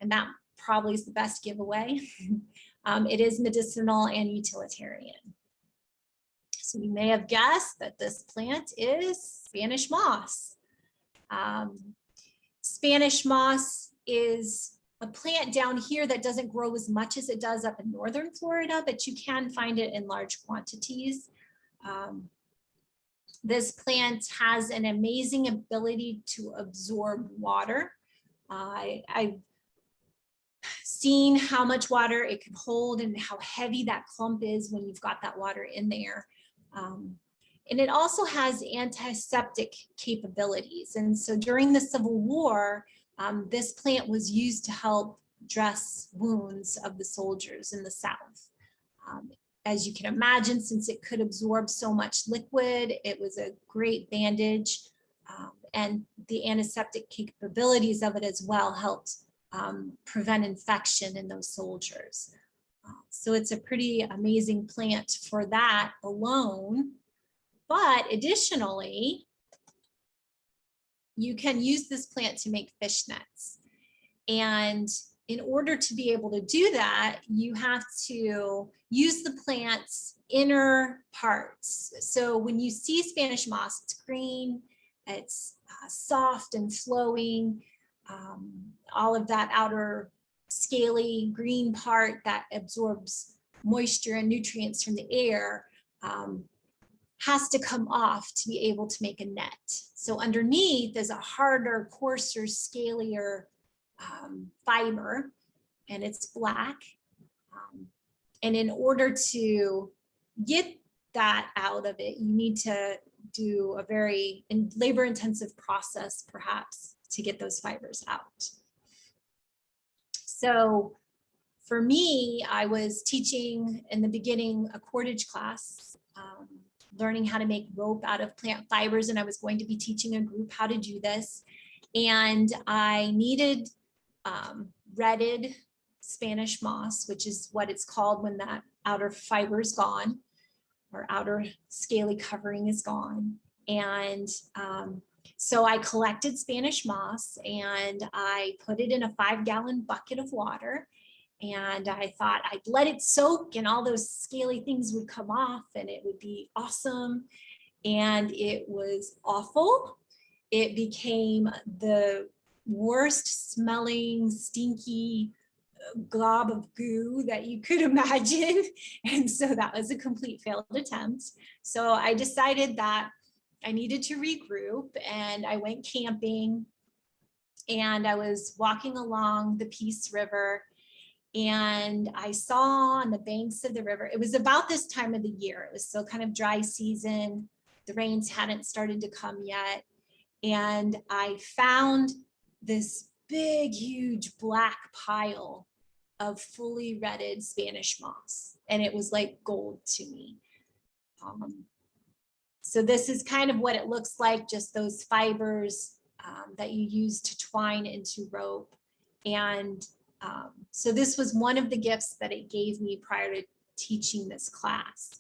And that probably is the best giveaway. It is medicinal and utilitarian. So you may have guessed that this plant is Spanish moss. Spanish moss is a plant down here that doesn't grow as much as it does up in northern Florida, but you can find it in large quantities. This plant has an amazing ability to absorb water. I've seen how much water it can hold and how heavy that clump is when you've got that water in there. And it also has antiseptic capabilities. And so during the Civil War, this plant was used to help dress wounds of the soldiers in the South. As you can imagine, since it could absorb so much liquid, it was a great bandage, and the antiseptic capabilities of it as well helped prevent infection in those soldiers. So it's a pretty amazing plant for that alone. But additionally, you can use this plant to make fish nets. And in order to be able to do that, you have to use the plant's inner parts. So when you see Spanish moss, it's green, it's soft and flowing. All of that outer scaly green part that absorbs moisture and nutrients from the air has to come off to be able to make a net. So underneath is a harder, coarser, scalier fiber, and it's black. And in order to get that out of it, you need to do a very labor-intensive process, perhaps, to get those fibers out. So for me, I was teaching in the beginning a cordage class, learning how to make rope out of plant fibers, and I was going to be teaching a group how to do this. And I needed retted Spanish moss, which is what it's called when that outer fiber is gone, or outer scaly covering is gone. And so I collected Spanish moss and I put it in a 5-gallon bucket of water. And I thought I'd let it soak and all those scaly things would come off and it would be awesome. And it was awful. It became the worst smelling, stinky glob of goo that you could imagine. And so that was a complete failed attempt. So I decided that I needed to regroup, and I went camping, and I was walking along the Peace River, and I saw on the banks of the river, it was about this time of the year, it was still kind of dry season, the rains hadn't started to come yet, and I found this big, huge black pile of fully retted Spanish moss, and it was like gold to me. So this is kind of what it looks like, just those fibers that you use to twine into rope. And so this was one of the gifts that it gave me prior to teaching this class.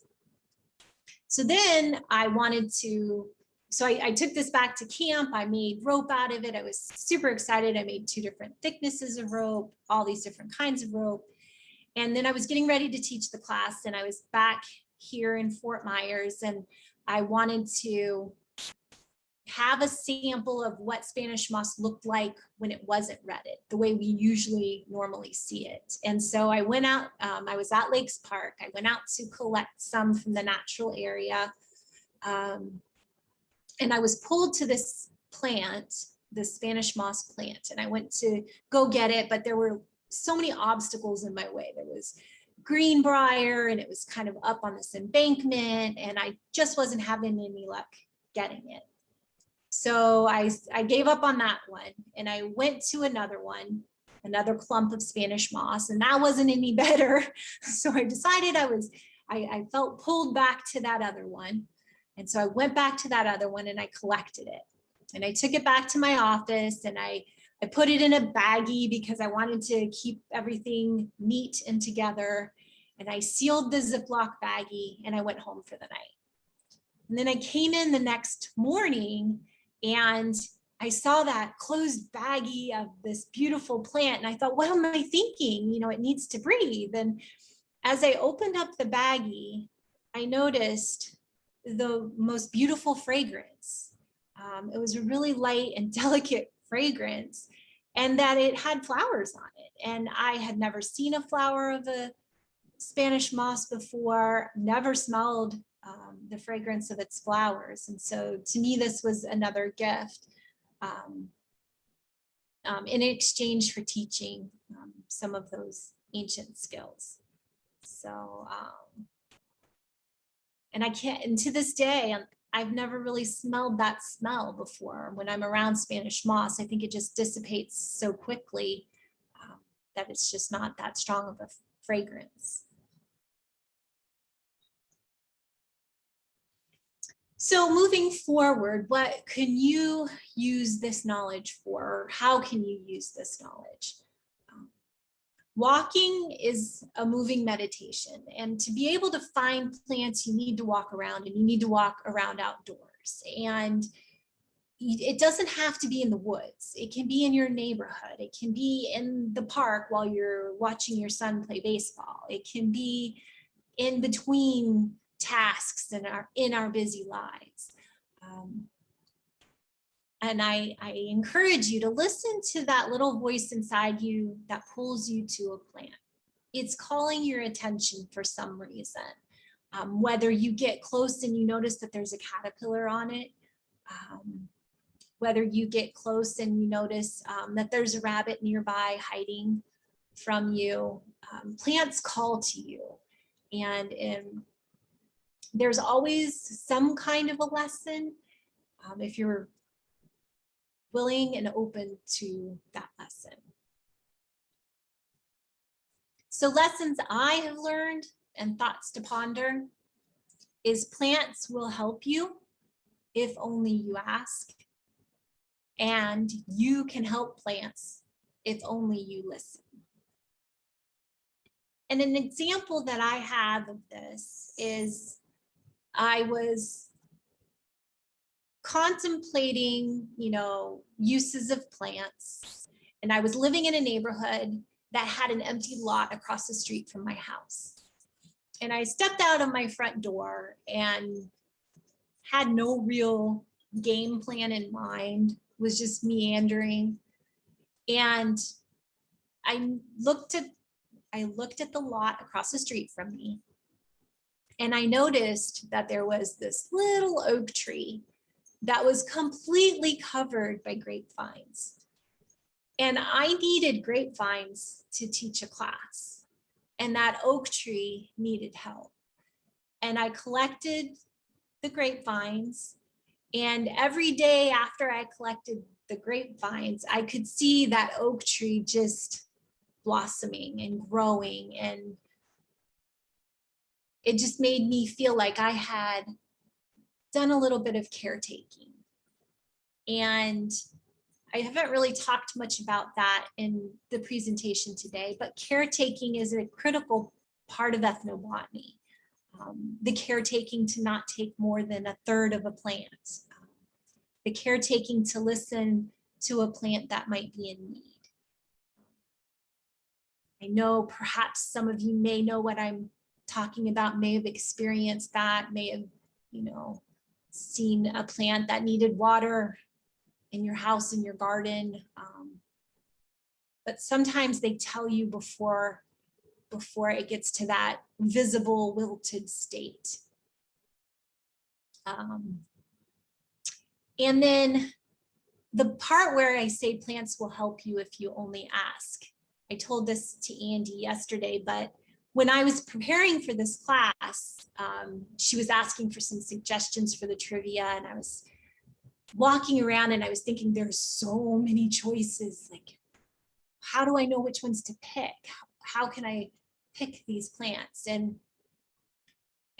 So then I wanted to, so I took this back to camp. I made rope out of it. I was super excited. I made 2 different thicknesses of rope, all these different kinds of rope. And then I was getting ready to teach the class, and I was back here in Fort Myers, and I wanted to have a sample of what Spanish moss looked like when it wasn't retted, the way we usually normally see it. And so I went out, I was at Lakes Park. I went out to collect some from the natural area. And I was pulled to this plant, the Spanish moss plant, and I went to go get it, but there were so many obstacles in my way. There was greenbrier, and it was kind of up on this embankment, and I just wasn't having any luck getting it. So I gave up on that one, and I went to another one, another clump of Spanish moss, and that wasn't any better. So I decided I felt pulled back to that other one. And so I went back to that other one, and I collected it, and I took it back to my office, and I put it in a baggie because I wanted to keep everything neat and together. And I sealed the Ziploc baggie, and I went home for the night. And then I came in the next morning, and I saw that closed baggie of this beautiful plant. And I thought, what am I thinking? You know, it needs to breathe. And as I opened up the baggie, I noticed the most beautiful fragrance. It was a really light and delicate fragrance, and that it had flowers on it. And I had never seen a flower of a Spanish moss before, never smelled the fragrance of its flowers. And so to me, this was another gift in exchange for teaching some of those ancient skills. So, and I can't, and to this day, I've never really smelled that smell before. When I'm around Spanish moss, I think it just dissipates so quickly that it's just not that strong of a fragrance. So moving forward, what can you use this knowledge for? Or how can you use this knowledge? Walking is a moving meditation, and to be able to find plants, you need to walk around, and you need to walk around outdoors. And it doesn't have to be in the woods. It can be in your neighborhood. It can be in the park while you're watching your son play baseball. It can be in between tasks in our busy lives. And I encourage you to listen to that little voice inside you that pulls you to a plant. It's calling your attention for some reason. Whether you get close and you notice that there's a caterpillar on it, whether you get close and you notice that there's a rabbit nearby hiding from you, plants call to you. And there's always some kind of a lesson if you're willing and open to that lesson. So lessons I have learned and thoughts to ponder is plants will help you if only you ask, and you can help plants if only you listen. And an example that I have of this is I was contemplating, uses of plants, and I was living in a neighborhood that had an empty lot across the street from my house. And I stepped out of my front door and had no real game plan in mind, was just meandering. And I looked at the lot across the street from me, and I noticed that there was this little oak tree that was completely covered by grapevines. And I needed grapevines to teach a class, and that oak tree needed help. And I collected the grapevines, and every day after I collected the grapevines, I could see that oak tree just blossoming and growing, and it just made me feel like I had done a little bit of caretaking. And I haven't really talked much about that in the presentation today, but caretaking is a critical part of ethnobotany. The caretaking to not take more than a third of a plant. The caretaking to listen to a plant that might be in need. I know perhaps some of you may know what I'm talking about, may have experienced that, may have, seen a plant that needed water in your house, in your garden. But sometimes they tell you before it gets to that visible wilted state. And then the part where I say plants will help you if you only ask. I told this to Andy yesterday, but when I was preparing for this class, she was asking for some suggestions for the trivia, and I was walking around and I was thinking there's so many choices. Like, how do I know which ones to pick? How can I pick these plants? And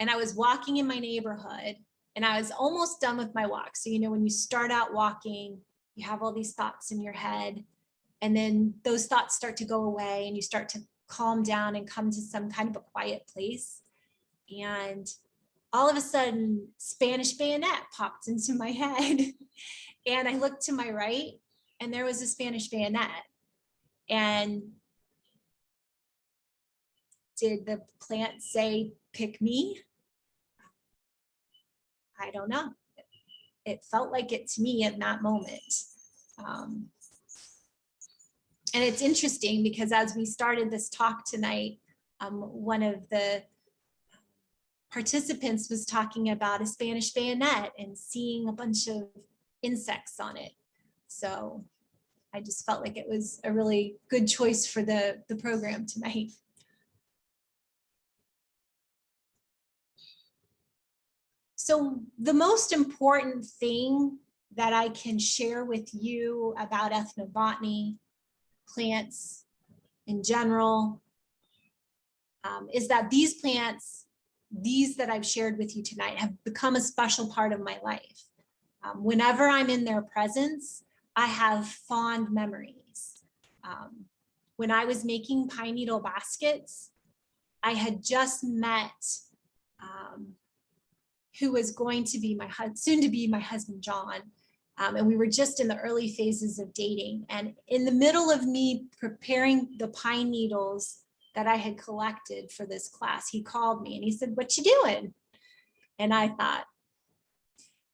I was walking in my neighborhood, and I was almost done with my walk. So, when you start out walking, you have all these thoughts in your head, and then those thoughts start to go away, and you start to calm down and come to some kind of a quiet place. And all of a sudden, Spanish bayonet popped into my head. And I looked to my right, and there was a Spanish bayonet. And did the plant say, pick me? I don't know. It felt like it to me at that moment. And it's interesting because as we started this talk tonight, one of the participants was talking about a Spanish bayonet and seeing a bunch of insects on it. So I just felt like it was a really good choice for the program tonight. So the most important thing that I can share with you about ethnobotany, plants in general, is that these plants, these that I've shared with you tonight, have become a special part of my life. Whenever I'm in their presence, I have fond memories. When I was making pine needle baskets, I had just met who was going to be soon to be my husband, John. And we were just in the early phases of dating. And in the middle of me preparing the pine needles that I had collected for this class, he called me and he said, "What you doing?" And I thought,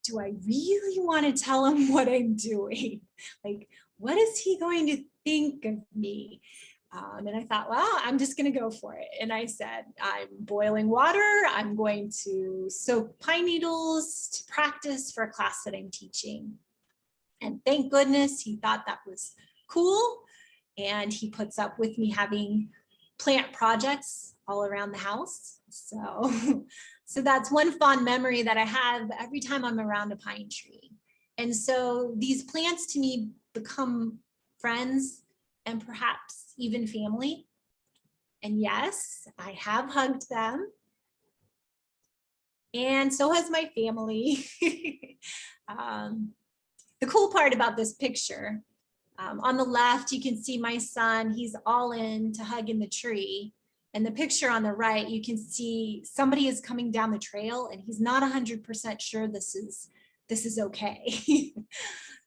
do I really want to tell him what I'm doing? Like, what is he going to think of me? And I thought, well, I'm just going to go for it. And I said, I'm boiling water. I'm going to soak pine needles to practice for a class that I'm teaching. And thank goodness he thought that was cool. And he puts up with me having plant projects all around the house. So that's one fond memory that I have every time I'm around a pine tree. And so these plants to me become friends and perhaps even family. And yes, I have hugged them. And so has my family. The cool part about this picture, on the left, you can see my son, he's all in to hugging the tree. And the picture on the right, you can see somebody is coming down the trail and he's not 100% sure this is okay.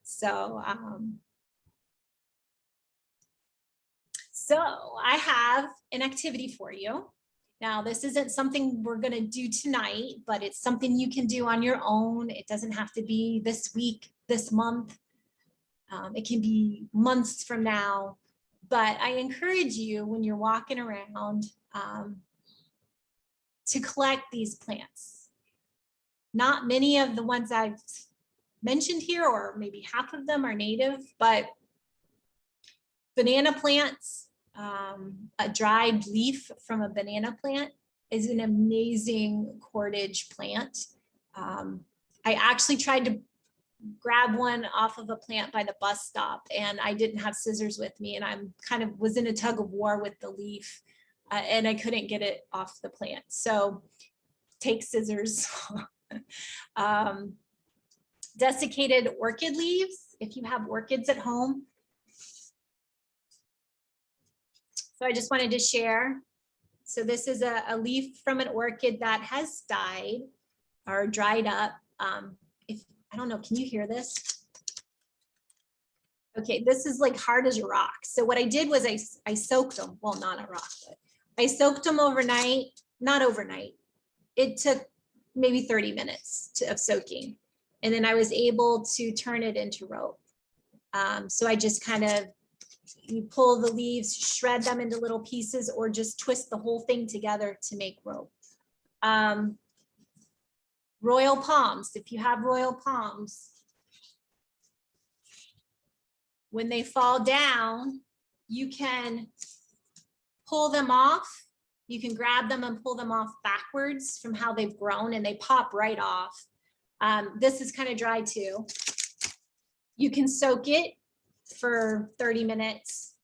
So I have an activity for you. Now, this isn't something we're going to do tonight, but it's something you can do on your own. It doesn't have to be this week, this month. It can be months from now, But I encourage you when you're walking around to collect these plants. Not many of the ones I've mentioned here, or maybe half of them, are native, but banana plants, a dried leaf from a banana plant is an amazing cordage plant. I actually tried to grab one off of a plant by the bus stop, and I didn't have scissors with me, and I'm kind of was in a tug of war with the leaf, and I couldn't get it off the plant. So take scissors. Desiccated orchid leaves, if you have orchids at home. So I just wanted to share. So this is a leaf from an orchid that has died or dried up. If I don't know, can you hear this? Okay, this is like hard as a rock. So what I did was I soaked them. Well, not a rock, but I soaked them overnight. Not overnight. It took maybe 30 minutes of soaking. And then I was able to turn it into rope. So I just kind of, you pull the leaves, shred them into little pieces, or just twist the whole thing together to make rope. Royal palms, if you have royal palms, when they fall down, you can pull them off. You can grab them and pull them off backwards from how they've grown, and they pop right off. This is kind of dry too. You can soak it for 30 minutes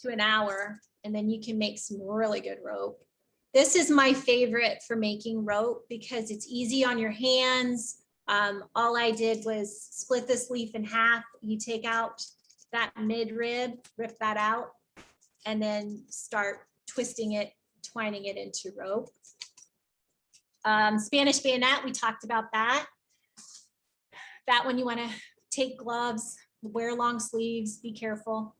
to an hour, and then you can make some really good rope. This is my favorite for making rope because it's easy on your hands. All I did was split this leaf in half. You take out that midrib, rip that out, and then start twisting it, twining it into rope. Spanish bayonet, we talked about that. That one you want to take gloves, wear long sleeves, be careful.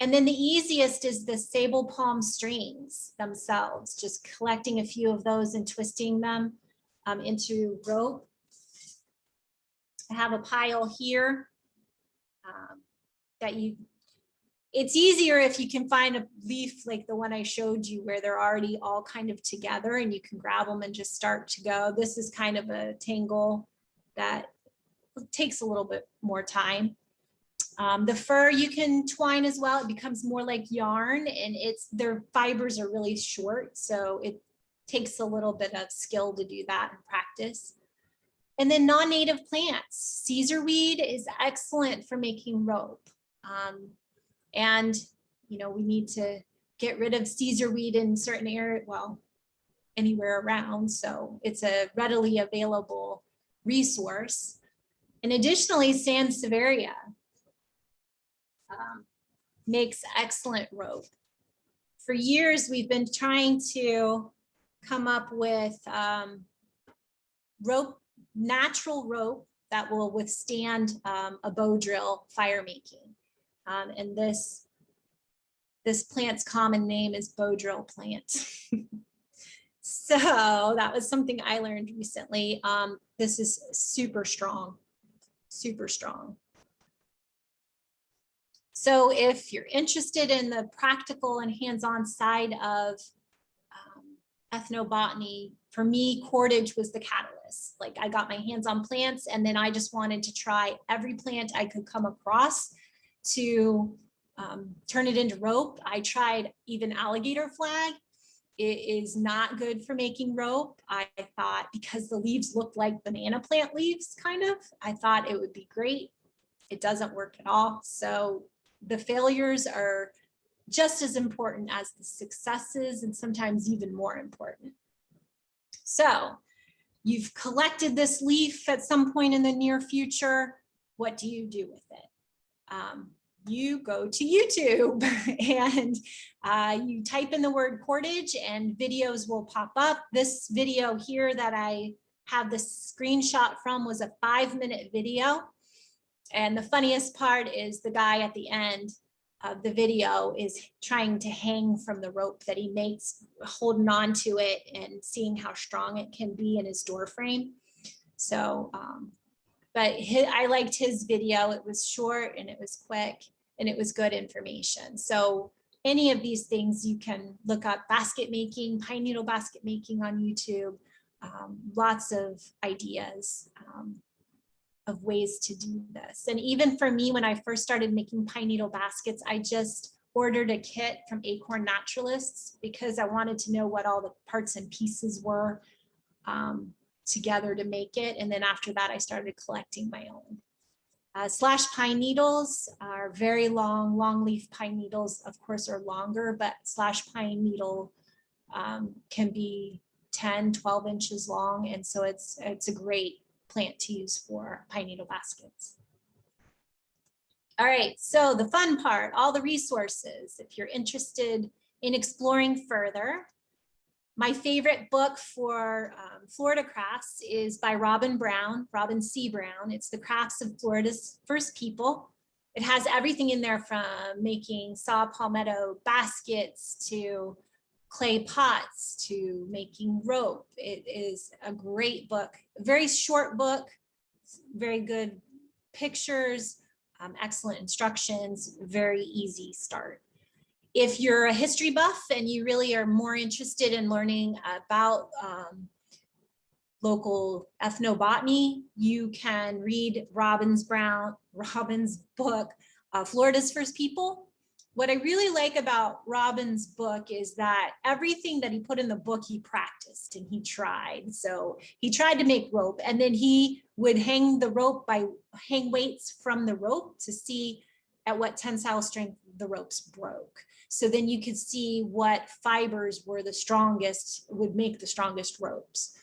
And then the easiest is the Sabal Palm strings themselves, just collecting a few of those and twisting them into rope. I have a pile here that it's easier if you can find a leaf like the one I showed you where they're already all kind of together and you can grab them and just start to go. This is kind of a tangle that takes a little bit more time. The fur you can twine as well. It becomes more like yarn, and their fibers are really short, so it takes a little bit of skill to do that and practice. And then non-native plants. Caesar weed is excellent for making rope. And you know, we need to get rid of Caesar weed in certain areas, well, anywhere around. So it's a readily available resource. And additionally, Sansevieria makes excellent rope. For years, we've been trying to come up with natural rope that will withstand a bow drill fire making. And this plant's common name is bow drill plant. So that was something I learned recently. This is super strong, super strong. So if you're interested in the practical and hands-on side of ethnobotany, for me, cordage was the catalyst. Like I got my hands on plants, and then I just wanted to try every plant I could come across to turn it into rope. I tried even alligator flag. It is not good for making rope. I thought, because the leaves look like banana plant leaves, kind of, I thought it would be great. It doesn't work at all. So the failures are just as important as the successes, and sometimes even more important. So you've collected this leaf at some point in the near future. What do you do with it? You go to YouTube and you type in the word cordage and videos will pop up. This video here that I have this screenshot from was a 5-minute video. And the funniest part is the guy at the end of the video is trying to hang from the rope that he makes, holding on to it and seeing how strong it can be in his door frame. So, but I liked his video. It was short and it was quick. and it was good information. So any of these things you can look up: basket making, pine needle basket making on YouTube. Lots of ideas of ways to do this. And even for me, when I first started making pine needle baskets, I just ordered a kit from Acorn Naturalists because I wanted to know what all the parts and pieces were together to make it. And then after that, I started collecting my own. Slash pine needles are very long. Longleaf pine needles, of course, are longer, but slash pine needle can be 10, 12 inches long. And so it's a great plant to use for pine needle baskets. All right, so the fun part, all the resources, if you're interested in exploring further. My favorite book for Florida crafts is by Robin C. Brown. It's The Crafts of Florida's First People. It has everything in there from making saw palmetto baskets to clay pots to making rope. It is a great book, a very short book, very good pictures, excellent instructions, very easy start. If you're a history buff and you really are more interested in learning about local ethnobotany, you can read Robin's book, Florida's First People. What I really like about Robin's book is that everything that he put in the book, he practiced and he tried. So he tried to make rope, and then he would hang the rope hang weights from the rope to see at what tensile strength the ropes broke. So then you could see what fibers were the strongest, would make the strongest ropes.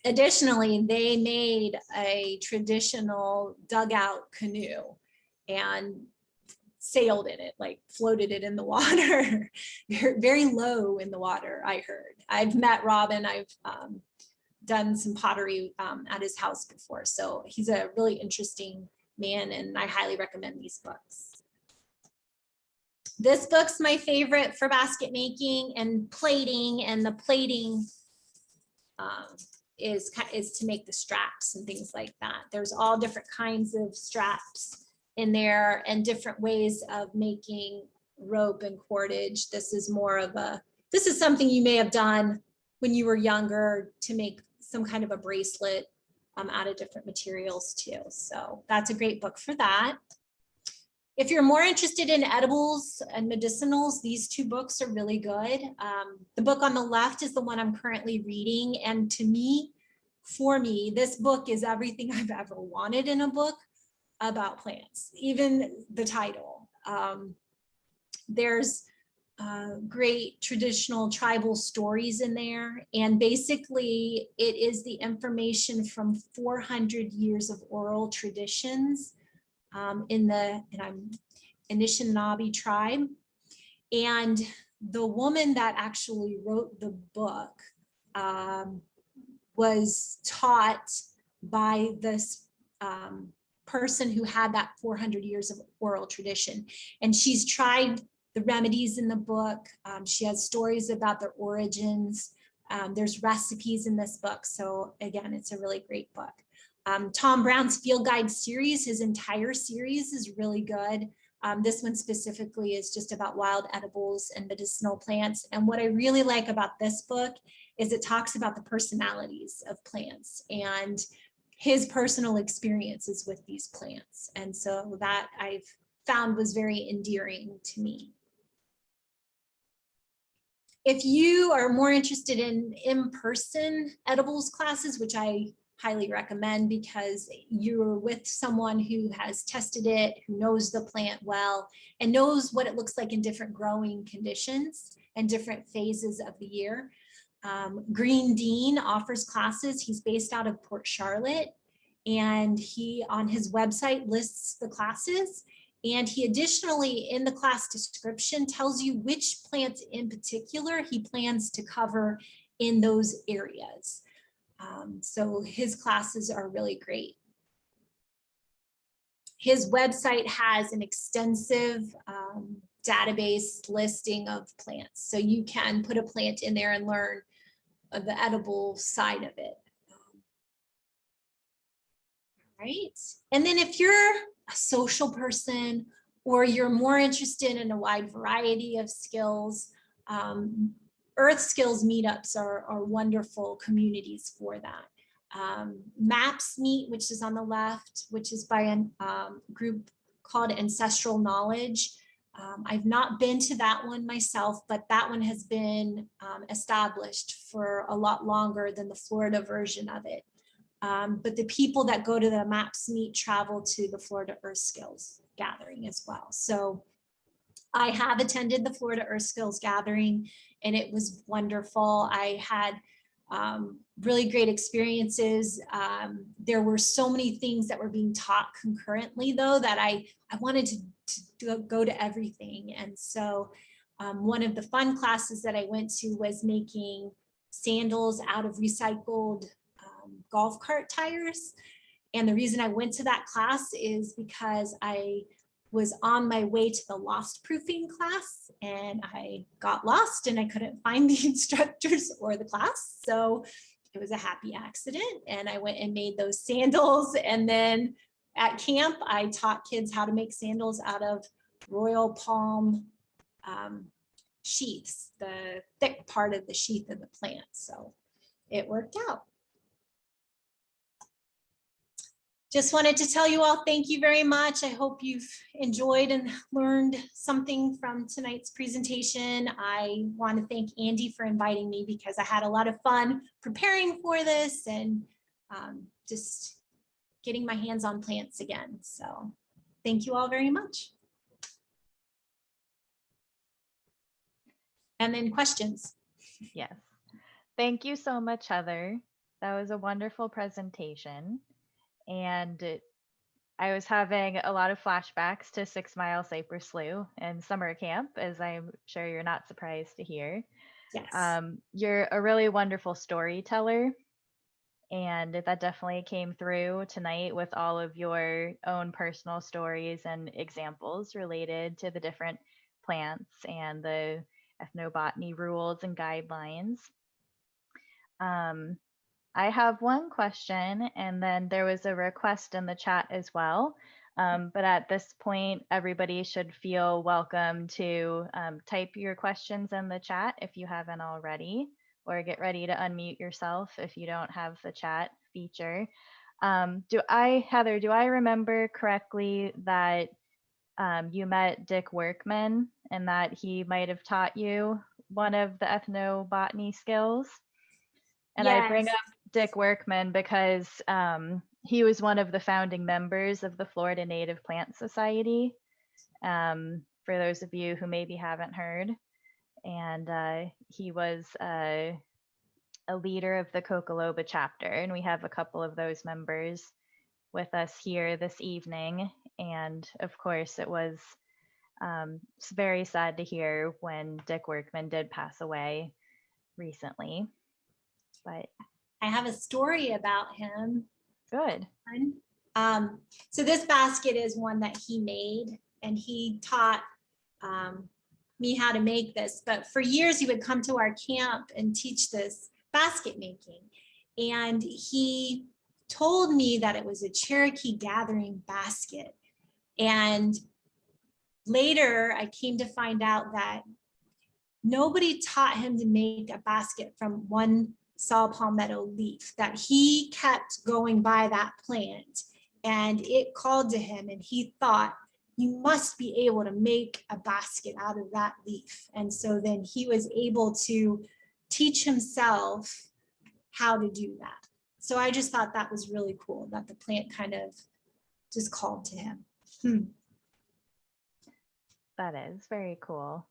Additionally, they made a traditional dugout canoe and sailed in it, like floated it in the water, very low in the water, I heard. I've met Robin, I've done some pottery at his house before. So he's a really interesting man, and I highly recommend these books. This book's my favorite for basket making and plating, and the plating is to make the straps and things like that. There's all different kinds of straps in there and different ways of making rope and cordage. This is something you may have done when you were younger to make some kind of a bracelet out of different materials too. So that's a great book for that. If you're more interested in edibles and medicinals, these two books are really good. The book on the left is the one I'm currently reading. And for me, this book is everything I've ever wanted in a book about plants, even the title. There's great traditional tribal stories in there. And basically it is the information from 400 years of oral traditions in the Anishinaabe tribe. And the woman that actually wrote the book was taught by this person who had that 400 years of oral tradition. And she's tried the remedies in the book. She has stories about their origins. There's recipes in this book. So again, it's a really great book. Tom Brown's Field Guide series, his entire series is really good. This one specifically is just about wild edibles and medicinal plants. And what I really like about this book is it talks about the personalities of plants and his personal experiences with these plants. And so that I've found was very endearing to me. If you are more interested in in-person edibles classes, which I highly recommend because you're with someone who has tested it, who knows the plant well, and knows what it looks like in different growing conditions and different phases of the year. Green Dean offers classes. He's based out of Port Charlotte, and he on his website lists the classes. And he additionally in the class description tells you which plants in particular he plans to cover in those areas. So his classes are really great. His website has an extensive database listing of plants. So you can put a plant in there and learn the edible side of it. Right. And then if you're a social person or you're more interested in a wide variety of skills, Earth Skills meetups are wonderful communities for that. MAPS Meet, which is on the left, which is by a group called Ancestral Knowledge. I've not been to that one myself, but that one has been established for a lot longer than the Florida version of it. But the people that go to the MAPS Meet travel to the Florida Earth Skills gathering as well. So I have attended the Florida Earth Skills gathering and it was wonderful. I had really great experiences. There were so many things that were being taught concurrently though, that I wanted to go to everything. And so one of the fun classes that I went to was making sandals out of recycled golf cart tires. And the reason I went to that class is because I was on my way to the lost proofing class and I got lost and I couldn't find the instructors or the class. So it was a happy accident and I went and made those sandals. And then at camp, I taught kids how to make sandals out of royal palm sheaths, the thick part of the sheath of the plant. So it worked out. Just wanted to tell you all, thank you very much. I hope you've enjoyed and learned something from tonight's presentation. I want to thank Andy for inviting me because I had a lot of fun preparing for this and just getting my hands on plants again. So thank you all very much. And then questions. Yes. Thank you so much, Heather. That was a wonderful presentation. And I was having a lot of flashbacks to 6 Mile Cypress Slough and summer camp, as I'm sure you're not surprised to hear. Yes. You're a really wonderful storyteller, and that definitely came through tonight with all of your own personal stories and examples related to the different plants and the ethnobotany rules and guidelines. I have one question, and then there was a request in the chat as well. But at this point, everybody should feel welcome to type your questions in the chat if you haven't already, or get ready to unmute yourself if you don't have the chat feature. Heather, do I remember correctly that you met Dick Workman and that he might have taught you one of the ethnobotany skills? And I bring Yes. up Dick Workman because he was one of the founding members of the Florida Native Plant Society, for those of you who maybe haven't heard. And he was a leader of the Untitled Chapter, and we have a couple of those members with us here this evening. And of course, it was very sad to hear when Dick Workman did pass away recently. But I have a story about him. Good. So this basket is one that he made, and he taught me how to make this. But for years, he would come to our camp and teach this basket making. And he told me that it was a Cherokee gathering basket. And later, I came to find out that nobody taught him to make a basket from one saw palmetto leaf, that he kept going by that plant and it called to him and he thought, you must be able to make a basket out of that leaf. And so then he was able to teach himself how to do that. So I just thought that was really cool that the plant kind of just called to him. That is very cool.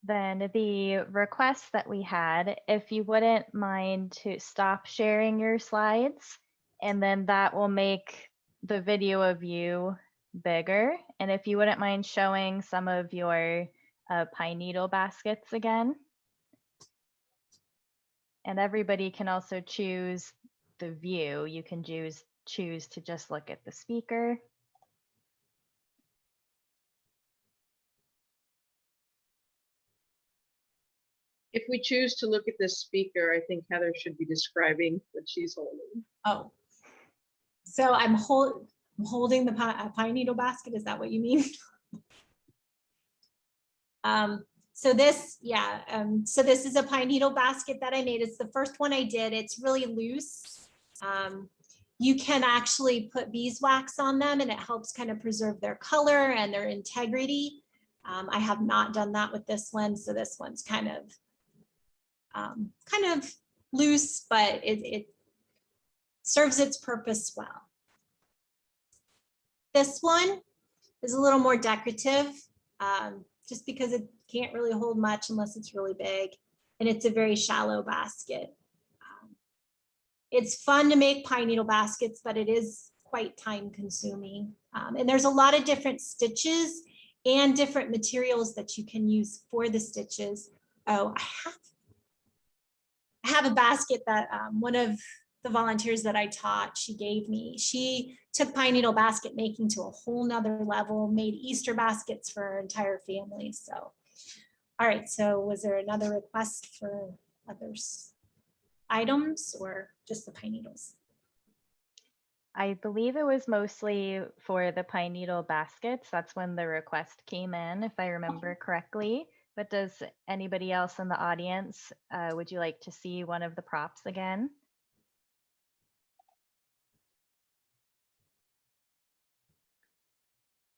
Then the request that we had, if you wouldn't mind to stop sharing your slides, and then that will make the video of you bigger. And if you wouldn't mind showing some of your pine needle baskets again. And everybody can also choose the view. You can choose to just look at the speaker. If we choose to look at this speaker, I think Heather should be describing what she's holding. Oh, so I'm holding, I'm holding the pine needle basket. Is that what you mean? So this, so this is a pine needle basket that I made. It's the first one I did. It's really loose. You can actually put beeswax on them and it helps kind of preserve their color and their integrity. I have not done that with this one. So this one's kind of loose, but it serves its purpose well. This one is a little more decorative, just because it can't really hold much unless it's really big. And it's a very shallow basket. It's fun to make pine needle baskets, but it is quite time consuming. And there's a lot of different stitches and different materials that you can use for the stitches. Oh, I have a basket that one of the volunteers that I taught, she gave me. She took pine needle basket making to a whole nother level, made Easter baskets for her entire family. So, all right, so was there another request for others items or just the pine needles? I believe it was mostly for the pine needle baskets. That's when the request came in, if I remember correctly. But does anybody else in the audience, would you like to see one of the props again?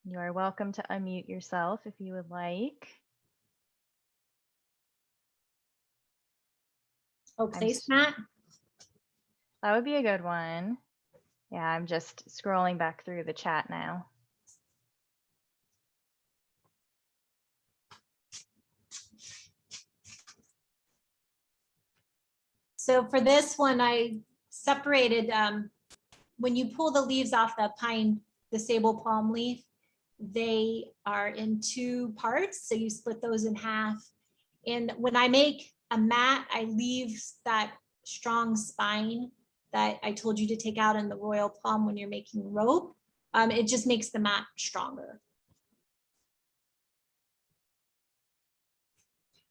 You are welcome to unmute yourself if you would like. Oh, placemat. That would be a good one. Yeah, I'm just scrolling back through the chat now. So for this one, I separated, when you pull the leaves off the pine, the Sabal palm leaf, they are in two parts. So you split those in half. And when I make a mat, I leave that strong spine that I told you to take out in the royal palm when you're making rope. It just makes the mat stronger.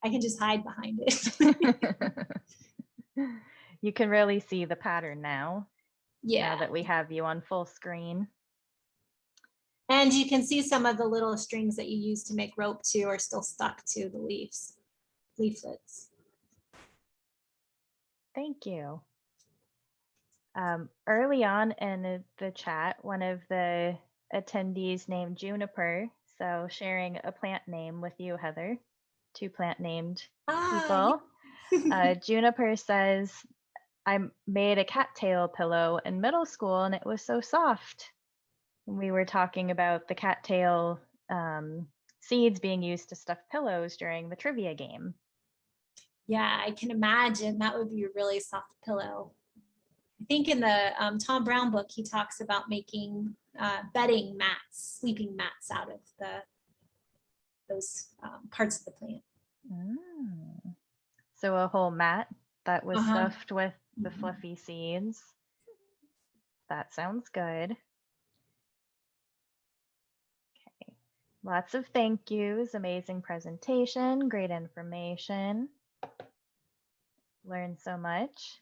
I can just hide behind it. You can really see the pattern now. Yeah. Now that we have you on full screen. And you can see some of the little strings that you use to make rope too are still stuck to the leaflets. Thank you. Early on in the chat, one of the attendees named Juniper, so sharing a plant name with you, Heather, two plant named people. Juniper says, I made a cattail pillow in middle school and it was so soft. We were talking about the cattail seeds being used to stuff pillows during the trivia game. Yeah, I can imagine that would be a really soft pillow. I think in the Tom Brown book, he talks about making bedding mats, sleeping mats out of those parts of the plant. Mm. So a whole mat that was stuffed with the fluffy seeds. That sounds good. Okay. Lots of thank yous, amazing presentation, great information. Learned so much.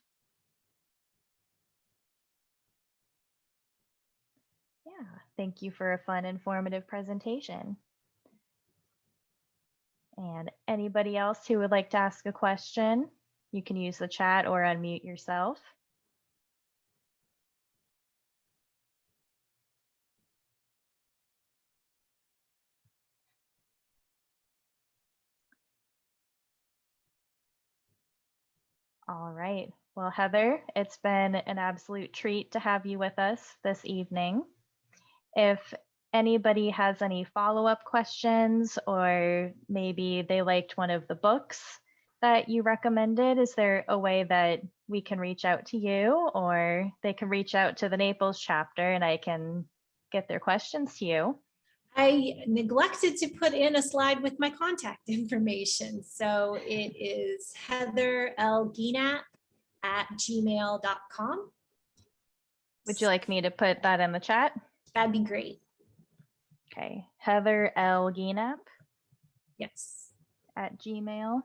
Yeah, thank you for a fun, informative presentation. And anybody else who would like to ask a question, you can use the chat or unmute yourself. All right. Well, Heather, it's been an absolute treat to have you with us this evening. If anybody has any follow-up questions or maybe they liked one of the books that you recommended, is there a way that we can reach out to you or they can reach out to the Naples chapter and I can get their questions to you? I neglected to put in a slide with my contact information. So it is Heather Gienapp at gmail.com. Would you like me to put that in the chat? That'd be great. Okay, Heather Gienapp. Yes. At Gmail.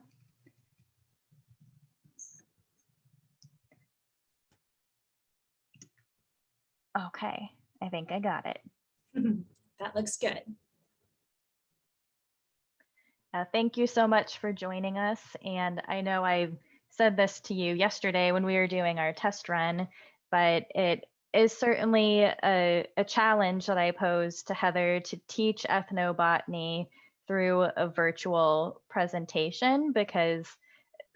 Okay. I think I got it. That looks good. Thank you so much for joining us. And I know I said this to you yesterday when we were doing our test run, but it is certainly a challenge that I posed to Heather to teach ethnobotany through a virtual presentation, because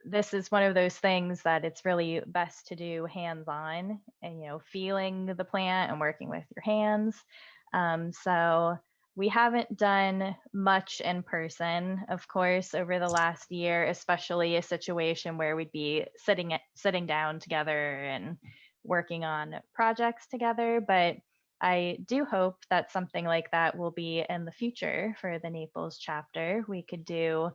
this is one of those things that it's really best to do hands-on and, feeling the plant and working with your hands. So we haven't done much in person, of course, over the last year, especially a situation where we'd be sitting down together and working on projects together. But I do hope that something like that will be in the future for the Naples chapter. We could do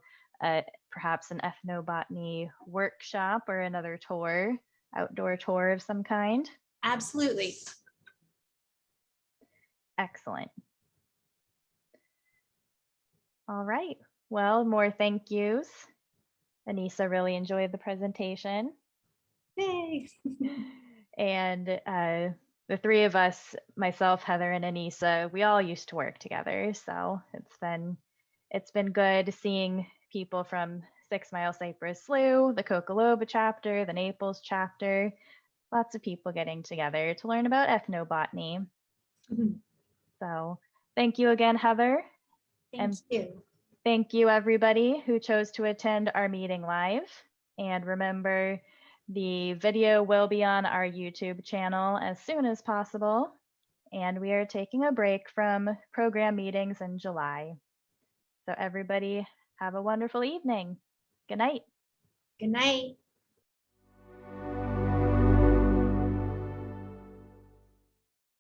perhaps an ethnobotany workshop or another tour, outdoor tour of some kind. Absolutely. Excellent. All right. Well, more thank yous. Anissa really enjoyed the presentation. Yay. And the three of us, myself, Heather, and Anissa, we all used to work together. So it's been good seeing people from 6 Mile Cypress Slough, the Cocoloba chapter, the Naples chapter, lots of people getting together to learn about ethnobotany. So thank you again, Heather. Thank you. Thank you, everybody who chose to attend our meeting live. And remember, the video will be on our YouTube channel as soon as possible. And we are taking a break from program meetings in July. So everybody have a wonderful evening. Good night. Good night.